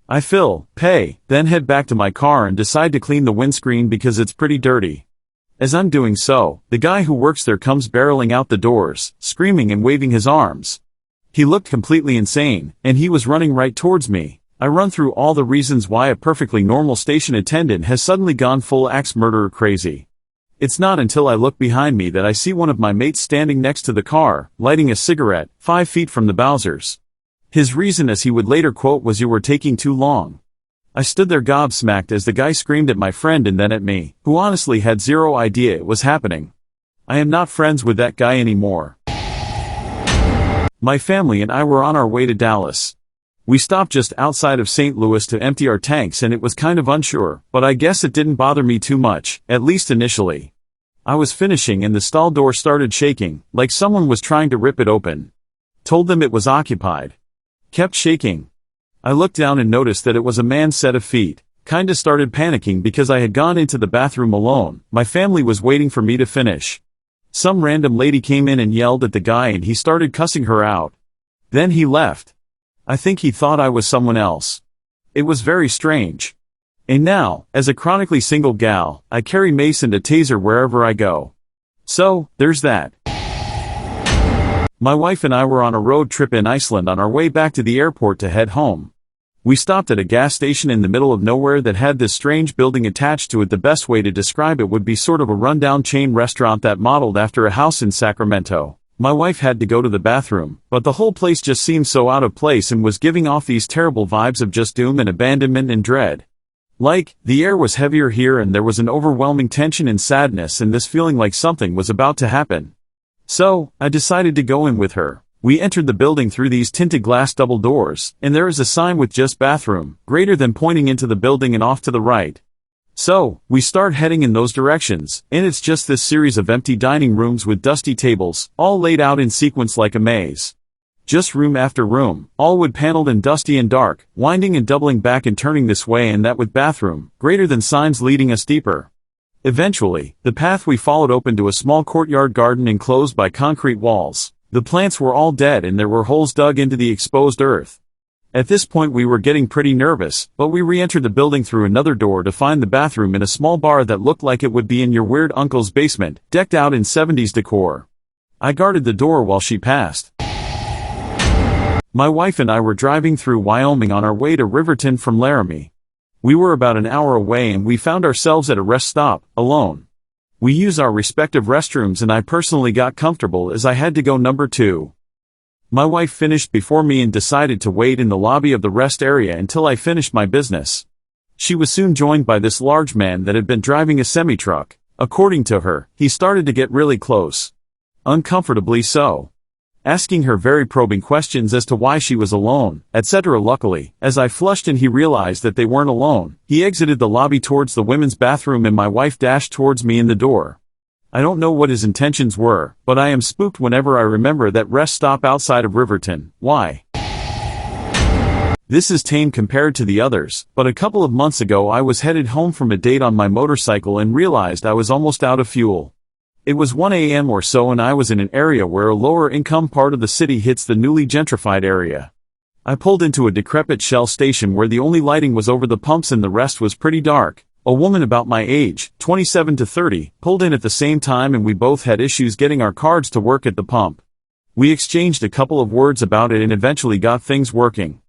I fill, pay, then head back to my car and decide to clean the windscreen because it's pretty dirty. As I'm doing so, the guy who works there comes barreling out the doors, screaming and waving his arms. He looked completely insane, and he was running right towards me. I run through all the reasons why a perfectly normal station attendant has suddenly gone full axe murderer crazy. It's not until I look behind me that I see one of my mates standing next to the car, lighting a cigarette, 5 feet from the Bowsers. His reason, as he would later quote, was, "You were taking too long." I stood there gobsmacked as the guy screamed at my friend and then at me, who honestly had zero idea it was happening. I am not friends with that guy anymore. My family and I were on our way to Dallas. We stopped just outside of St. Louis to empty our tanks and it was kind of unsure, but I guess it didn't bother me too much, at least initially. I was finishing and the stall door started shaking, like someone was trying to rip it open. Told them it was occupied. Kept shaking. I looked down and noticed that it was a man's set of feet. Kinda started panicking because I had gone into the bathroom alone. My family was waiting for me to finish. Some random lady came in and yelled at the guy and he started cussing her out. Then he left. I think he thought I was someone else. It was very strange. And now, as a chronically single gal, I carry mace and a taser wherever I go. So, there's that. My wife and I were on a road trip in Iceland on our way back to the airport to head home. We stopped at a gas station in the middle of nowhere that had this strange building attached to it. The best way to describe it would be sort of a rundown chain restaurant that modeled after a house in Sacramento. My wife had to go to the bathroom, but the whole place just seemed so out of place and was giving off these terrible vibes of just doom and abandonment and dread. Like, the air was heavier here and there was an overwhelming tension and sadness and this feeling like something was about to happen. So, I decided to go in with her. We entered the building through these tinted glass double doors, and there is a sign with just bathroom, greater than pointing into the building and off to the right. So, we start heading in those directions, and it's just this series of empty dining rooms with dusty tables, all laid out in sequence like a maze. Just room after room, all wood-paneled and dusty and dark, winding and doubling back and turning this way and that with bathroom, greater than signs leading us deeper. Eventually, the path we followed opened to a small courtyard garden enclosed by concrete walls. The plants were all dead and there were holes dug into the exposed earth. At this point we were getting pretty nervous, but we re-entered the building through another door to find the bathroom in a small bar that looked like it would be in your weird uncle's basement, decked out in 70s decor. I guarded the door while she passed. My wife and I were driving through Wyoming on our way to Riverton from Laramie. We were about an hour away and we found ourselves at a rest stop, alone. We used our respective restrooms and I personally got comfortable as I had to go number 2. My wife finished before me and decided to wait in the lobby of the rest area until I finished my business. She was soon joined by this large man that had been driving a semi-truck. According to her, he started to get really close. Uncomfortably so. Asking her very probing questions as to why she was alone, etc. Luckily, as I flushed and he realized that they weren't alone, he exited the lobby towards the women's bathroom and my wife dashed towards me in the door. I don't know what his intentions were, but I am spooked whenever I remember that rest stop outside of Riverton. Why? This is tame compared to the others, but a couple of months ago I was headed home from a date on my motorcycle and realized I was almost out of fuel. It was 1 a.m. or so and I was in an area where a lower income part of the city hits the newly gentrified area. I pulled into a decrepit Shell station where the only lighting was over the pumps and the rest was pretty dark. A woman about my age, 27 to 30, pulled in at the same time and we both had issues getting our cards to work at the pump. We exchanged a couple of words about it and eventually got things working.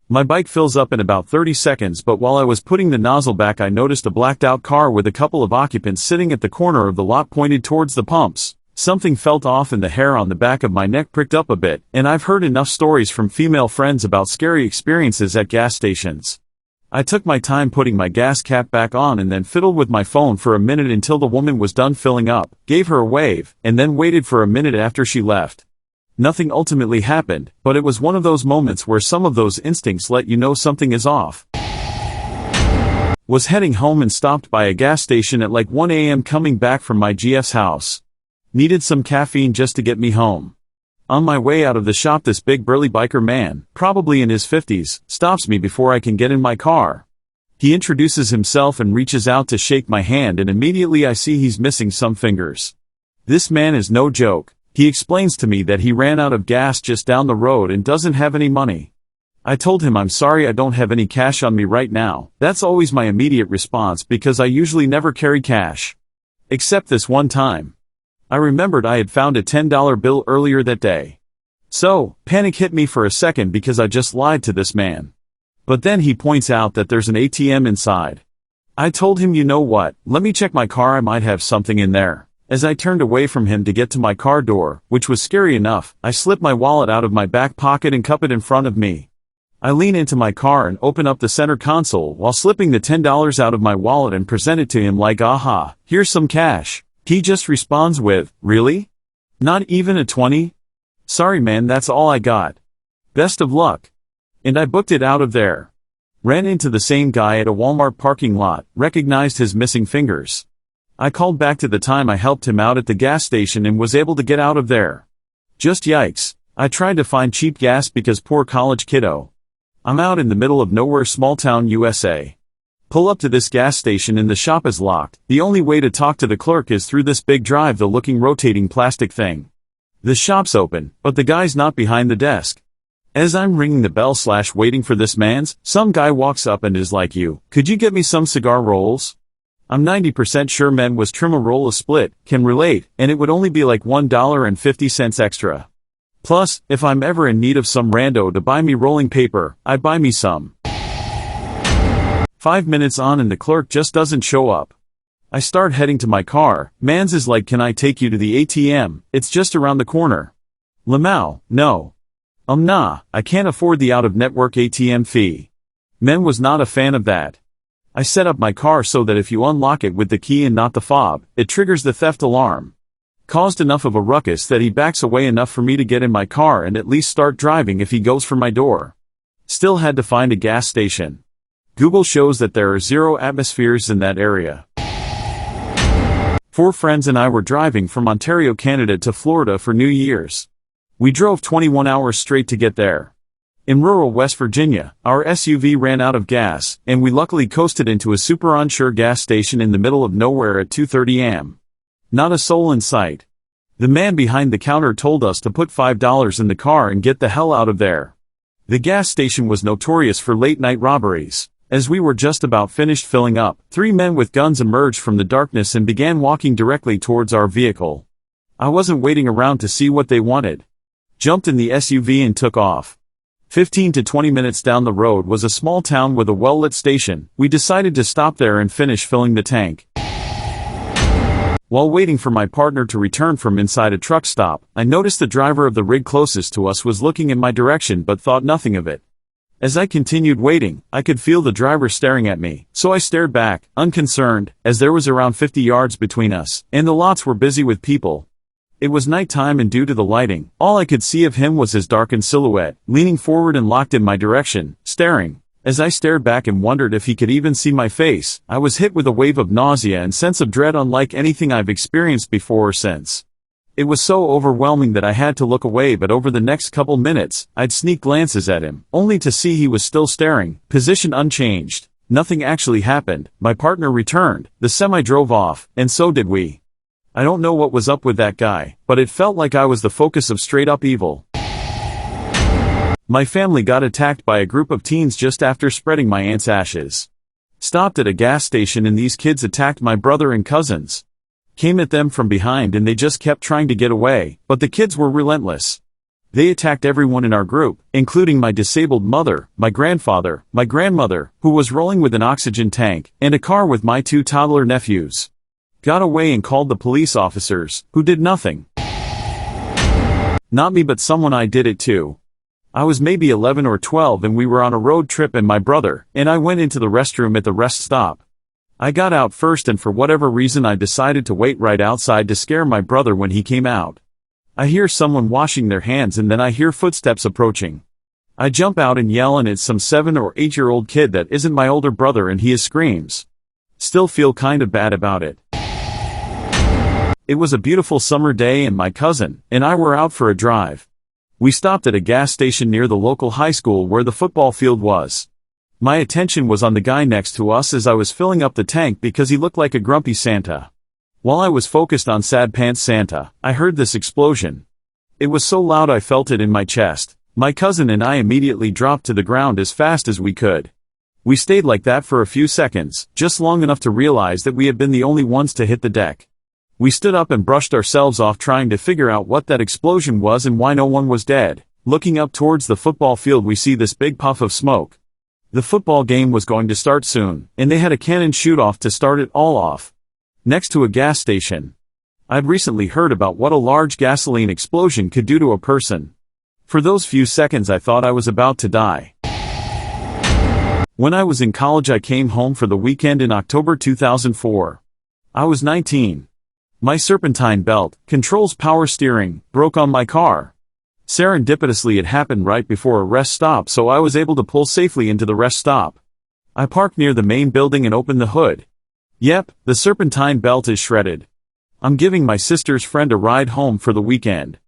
My bike fills up in about 30 seconds, but while I was putting the nozzle back I noticed a blacked out car with a couple of occupants sitting at the corner of the lot pointed towards the pumps. Something felt off and the hair on the back of my neck pricked up a bit, and I've heard enough stories from female friends about scary experiences at gas stations. I took my time putting my gas cap back on and then fiddled with my phone for a minute until the woman was done filling up, gave her a wave, and then waited for a minute after she left. Nothing ultimately happened, but it was one of those moments where some of those instincts let you know something is off. Was heading home and stopped by a gas station at like 1 a.m. coming back from my GF's house. Needed some caffeine just to get me home. On my way out of the shop this big burly biker man, probably in his 50s, stops me before I can get in my car. He introduces himself and reaches out to shake my hand and immediately I see he's missing some fingers. This man is no joke. He explains to me that he ran out of gas just down the road and doesn't have any money. I told him I'm sorry I don't have any cash on me right now. That's always my immediate response because I usually never carry cash. Except this one time. I remembered I had found a $10 bill earlier that day. So, panic hit me for a second because I just lied to this man. But then he points out that there's an ATM inside. I told him, you know what, let me check my car, I might have something in there. As I turned away from him to get to my car door, which was scary enough, I slipped my wallet out of my back pocket and cup it in front of me. I lean into my car and open up the center console while slipping the $10 out of my wallet and present it to him like, aha, here's some cash. He just responds with, really? Not even a 20? Sorry man, that's all I got. Best of luck. And I booked it out of there. Ran into the same guy at a Walmart parking lot, recognized his missing fingers. I called back to the time I helped him out at the gas station and was able to get out of there. Just yikes. I tried to find cheap gas because poor college kiddo. I'm out in the middle of nowhere, small town USA. Pull up to this gas station and the shop is locked. The only way to talk to the clerk is through this big drive-the-looking rotating plastic thing. The shop's open, but the guy's not behind the desk. As I'm ringing the bell / waiting for this man's, some guy walks up and is like, could you get me some cigar rolls? I'm 90% sure men was trim a roll a split, can relate, and it would only be like $1.50 extra. Plus, if I'm ever in need of some rando to buy me rolling paper, I'd buy me some. 5 minutes on and the clerk just doesn't show up. I start heading to my car. Mans is like, can I take you to the ATM? It's just around the corner. Lamau, no. Nah, I can't afford the out-of-network ATM fee. Men was not a fan of that. I set up my car so that if you unlock it with the key and not the fob, it triggers the theft alarm. Caused enough of a ruckus that he backs away enough for me to get in my car and at least start driving if he goes for my door. Still had to find a gas station. Google shows that there are 0 atmospheres in that area. 4 friends and I were driving from Ontario, Canada to Florida for New Year's. We drove 21 hours straight to get there. In rural West Virginia, our SUV ran out of gas, and we luckily coasted into a super unsure gas station in the middle of nowhere at 2:30 am. Not a soul in sight. The man behind the counter told us to put $5 in the car and get the hell out of there. The gas station was notorious for late-night robberies. As we were just about finished filling up, 3 men with guns emerged from the darkness and began walking directly towards our vehicle. I wasn't waiting around to see what they wanted. Jumped in the SUV and took off. 15 to 20 minutes down the road was a small town with a well-lit station. We decided to stop there and finish filling the tank. While waiting for my partner to return from inside a truck stop, I noticed the driver of the rig closest to us was looking in my direction but thought nothing of it. As I continued waiting, I could feel the driver staring at me, so I stared back, unconcerned, as there was around 50 yards between us, and the lots were busy with people. It was nighttime and due to the lighting, all I could see of him was his darkened silhouette, leaning forward and locked in my direction, staring. As I stared back and wondered if he could even see my face, I was hit with a wave of nausea and sense of dread unlike anything I've experienced before or since. It was so overwhelming that I had to look away, but over the next couple minutes, I'd sneak glances at him, only to see he was still staring, position unchanged. Nothing actually happened. My partner returned, the semi drove off, and so did we. I don't know what was up with that guy, but it felt like I was the focus of straight-up evil. My family got attacked by a group of teens just after spreading my aunt's ashes. Stopped at a gas station and these kids attacked my brother and cousins. Came at them from behind and they just kept trying to get away, but the kids were relentless. They attacked everyone in our group, including my disabled mother, my grandfather, my grandmother, who was rolling with an oxygen tank, and a car with my 2 toddler nephews. Got away and called the police officers, who did nothing. Not me, but someone I did it to. I was maybe 11 or 12 and we were on a road trip and my brother and I went into the restroom at the rest stop. I got out first and for whatever reason I decided to wait right outside to scare my brother when he came out. I hear someone washing their hands and then I hear footsteps approaching. I jump out and yell and it's some 7 or 8-year-old kid that isn't my older brother and he screams. Still feel kind of bad about it. It was a beautiful summer day and my cousin and I were out for a drive. We stopped at a gas station near the local high school where the football field was. My attention was on the guy next to us as I was filling up the tank because he looked like a grumpy Santa. While I was focused on Sad Pants Santa, I heard this explosion. It was so loud I felt it in my chest. My cousin and I immediately dropped to the ground as fast as we could. We stayed like that for a few seconds, just long enough to realize that we had been the only ones to hit the deck. We stood up and brushed ourselves off trying to figure out what that explosion was and why no one was dead. Looking up towards the football field we see this big puff of smoke. The football game was going to start soon, and they had a cannon shoot-off to start it all off. Next to a gas station. I'd recently heard about what a large gasoline explosion could do to a person. For those few seconds I thought I was about to die. When I was in college I came home for the weekend in October 2004. I was 19. My serpentine belt, controls power steering, broke on my car. Serendipitously it happened right before a rest stop, so I was able to pull safely into the rest stop. I parked near the main building and opened the hood. Yep, the serpentine belt is shredded. I'm giving my sister's friend a ride home for the weekend.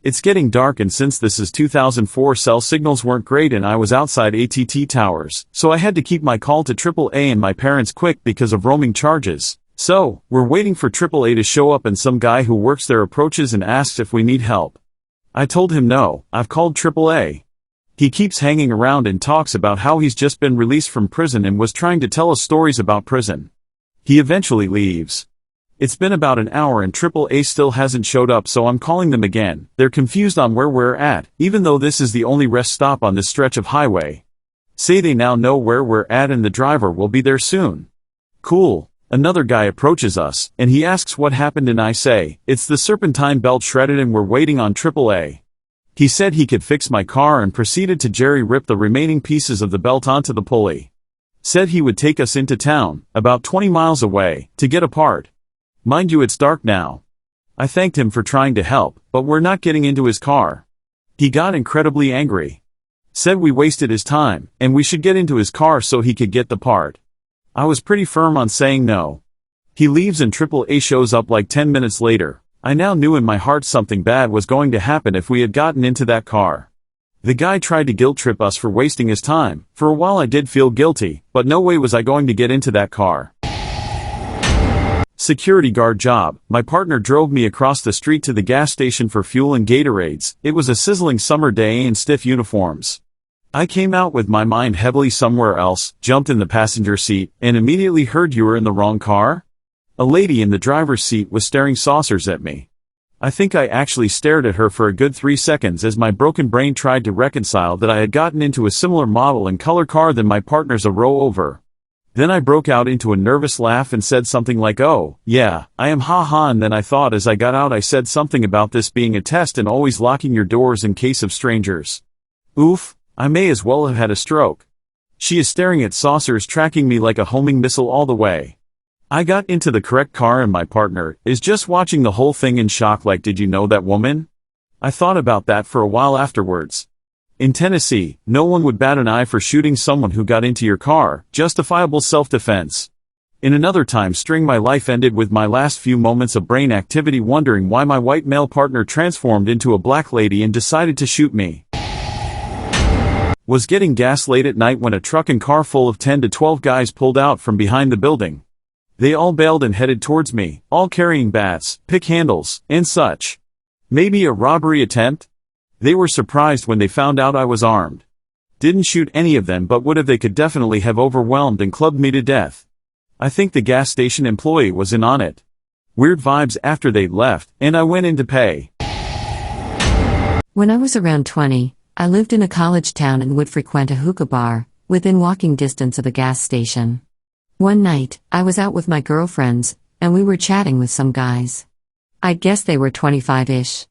It's getting dark, and since this is 2004, cell signals weren't great and I was outside ATT towers, so I had to keep my call to AAA and my parents quick because of roaming charges. So, we're waiting for AAA to show up, and some guy who works there approaches and asks if we need help. I told him no, I've called AAA. He keeps hanging around and talks about how he's just been released from prison and was trying to tell us stories about prison. He eventually leaves. It's been about an hour and AAA still hasn't showed up, so I'm calling them again. They're confused on where we're at, even though this is the only rest stop on this stretch of highway. Say they now know where we're at and the driver will be there soon. Cool. Another guy approaches us, and he asks what happened, and I say, it's the serpentine belt shredded and we're waiting on AAA. He said he could fix my car and proceeded to jerry-rip the remaining pieces of the belt onto the pulley. Said he would take us into town, about 20 miles away, to get a part. Mind you, it's dark now. I thanked him for trying to help, but we're not getting into his car. He got incredibly angry. Said we wasted his time, and we should get into his car so he could get the part. I was pretty firm on saying no. He leaves and AAA shows up like 10 minutes later. I now knew in my heart something bad was going to happen if we had gotten into that car. The guy tried to guilt trip us for wasting his time. For a while I did feel guilty, but no way was I going to get into that car. Security guard job. My partner drove me across the street to the gas station for fuel and Gatorades. It was a sizzling summer day in stiff uniforms. I came out with my mind heavily somewhere else, jumped in the passenger seat, and immediately heard you were in the wrong car? A lady in the driver's seat was staring saucers at me. I think I actually stared at her for a good 3 seconds as my broken brain tried to reconcile that I had gotten into a similar model and color car than my partner's a row over. Then I broke out into a nervous laugh and said something like, "Oh, yeah, I am, haha," and then I thought as I got out I said something about this being a test and always locking your doors in case of strangers. Oof, I may as well have had a stroke. She is staring at saucers, tracking me like a homing missile all the way. I got into the correct car and my partner is just watching the whole thing in shock like, "Did you know that woman?" I thought about that for a while afterwards. In Tennessee, no one would bat an eye for shooting someone who got into your car, justifiable self-defense. In another time string my life ended with my last few moments of brain activity wondering why my white male partner transformed into a black lady and decided to shoot me. Was getting gas late at night when a truck and car full of 10 to 12 guys pulled out from behind the building. They all bailed and headed towards me, all carrying bats, pick handles, and such. Maybe a robbery attempt? They were surprised when they found out I was armed. Didn't shoot any of them, but would have. They could definitely have overwhelmed and clubbed me to death. I think the gas station employee was in on it. Weird vibes after they left, and I went in to pay. When I was around 20, I lived in a college town and would frequent a hookah bar, within walking distance of a gas station. One night, I was out with my girlfriends, and we were chatting with some guys. I'd guess they were 25-ish.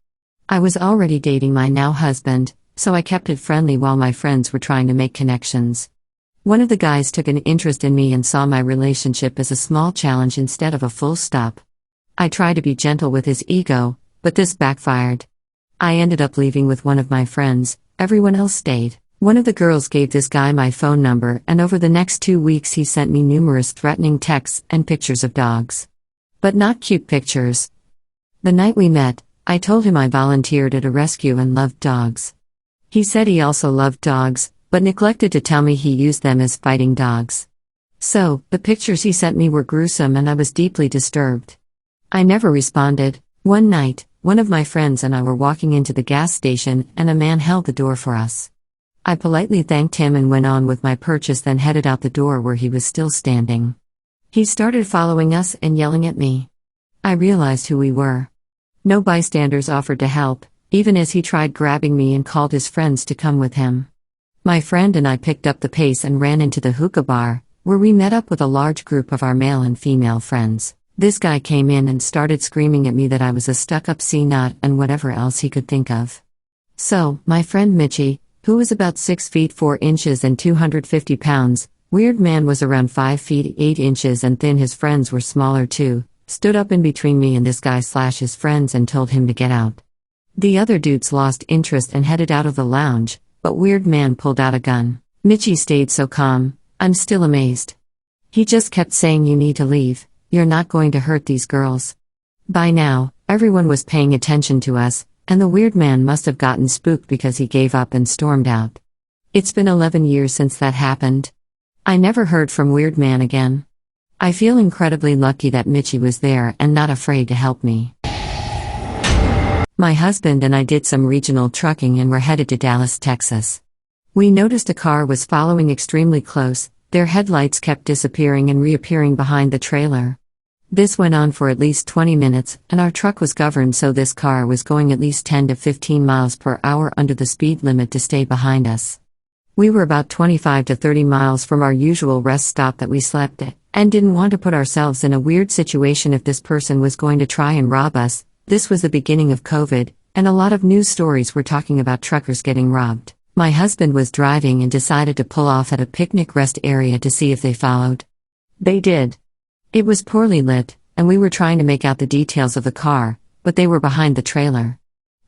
I was already dating my now husband, so I kept it friendly while my friends were trying to make connections. One of the guys took an interest in me and saw my relationship as a small challenge instead of a full stop. I tried to be gentle with his ego, but this backfired. I ended up leaving with one of my friends, everyone else stayed. One of the girls gave this guy my phone number, and over the next 2 weeks he sent me numerous threatening texts and pictures of dogs. But not cute pictures. The night we met, I told him I volunteered at a rescue and loved dogs. He said he also loved dogs, but neglected to tell me he used them as fighting dogs. So, the pictures he sent me were gruesome and I was deeply disturbed. I never responded. One night, one of my friends and I were walking into the gas station and a man held the door for us. I politely thanked him and went on with my purchase, then headed out the door where he was still standing. He started following us and yelling at me. I realized who we were. No bystanders offered to help, even as he tried grabbing me and called his friends to come with him. My friend and I picked up the pace and ran into the hookah bar, where we met up with a large group of our male and female friends. This guy came in and started screaming at me that I was a stuck-up C-nut and whatever else he could think of. So, my friend Mitchie, who was about 6 feet 4 inches and 250 pounds, weird man was around 5 feet 8 inches and thin, his friends were smaller too, stood up in between me and this guy / his friends and told him to get out. The other dudes lost interest and headed out of the lounge, but Weird Man pulled out a gun. Mitchie stayed so calm, I'm still amazed. He just kept saying, you need to leave, you're not going to hurt these girls. By now, everyone was paying attention to us, and the Weird Man must have gotten spooked because he gave up and stormed out. It's been 11 years since that happened. I never heard from Weird Man again. I feel incredibly lucky that Mitchie was there and not afraid to help me. My husband and I did some regional trucking and were headed to Dallas, Texas. We noticed a car was following extremely close, their headlights kept disappearing and reappearing behind the trailer. This went on for at least 20 minutes, and our truck was governed so this car was going at least 10 to 15 miles per hour under the speed limit to stay behind us. We were about 25 to 30 miles from our usual rest stop that we slept at, and didn't want to put ourselves in a weird situation if this person was going to try and rob us. This was the beginning of COVID, and a lot of news stories were talking about truckers getting robbed. My husband was driving and decided to pull off at a picnic rest area to see if they followed. They did. It was poorly lit, and we were trying to make out the details of the car, but they were behind the trailer.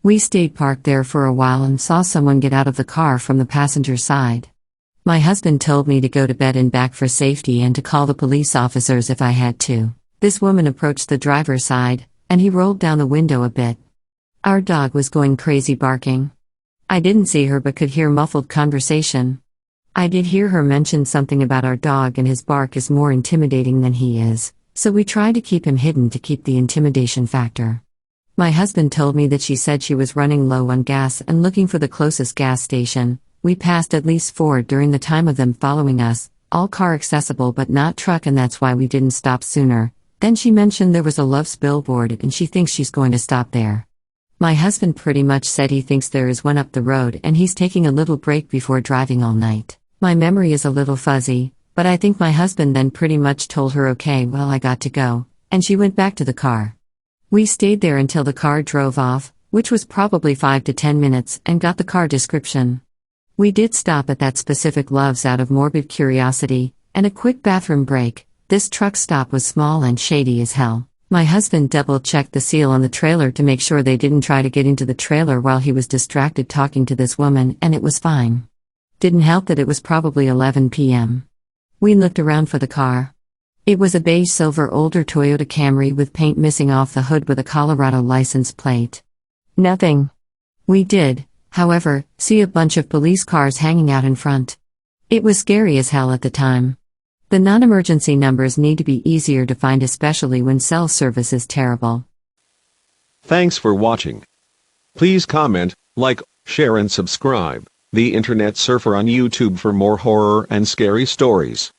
We stayed parked there for a while and saw someone get out of the car from the passenger side. My husband told me to go to bed and back for safety and to call the police officers if I had to. This woman approached the driver's side, and he rolled down the window a bit. Our dog was going crazy barking. I didn't see her but could hear muffled conversation. I did hear her mention something about our dog and his bark is more intimidating than he is, so we tried to keep him hidden to keep the intimidation factor. My husband told me that she said she was running low on gas and looking for the closest gas station. We passed at least 4 during the time of them following us, all car accessible but not truck, and that's why we didn't stop sooner. Then she mentioned there was a Love's billboard and she thinks she's going to stop there. My husband pretty much said he thinks there is one up the road and he's taking a little break before driving all night. My memory is a little fuzzy, but I think my husband then pretty much told her okay, well I got to go, and she went back to the car. We stayed there until the car drove off, which was probably 5 to 10 minutes, and got the car description. We did stop at that specific Love's out of morbid curiosity, and a quick bathroom break. This truck stop was small and shady as hell. My husband double-checked the seal on the trailer to make sure they didn't try to get into the trailer while he was distracted talking to this woman, and it was fine. Didn't help that it was probably 11 p.m. We looked around for the car. It was a beige silver older Toyota Camry with paint missing off the hood with a Colorado license plate. Nothing. We did, however, see a bunch of police cars hanging out in front. It was scary as hell at the time. The non-emergency numbers need to be easier to find, especially when cell service is terrible. Thanks for watching. Please comment, like, share and subscribe. The Internet Surfer on YouTube for more horror and scary stories.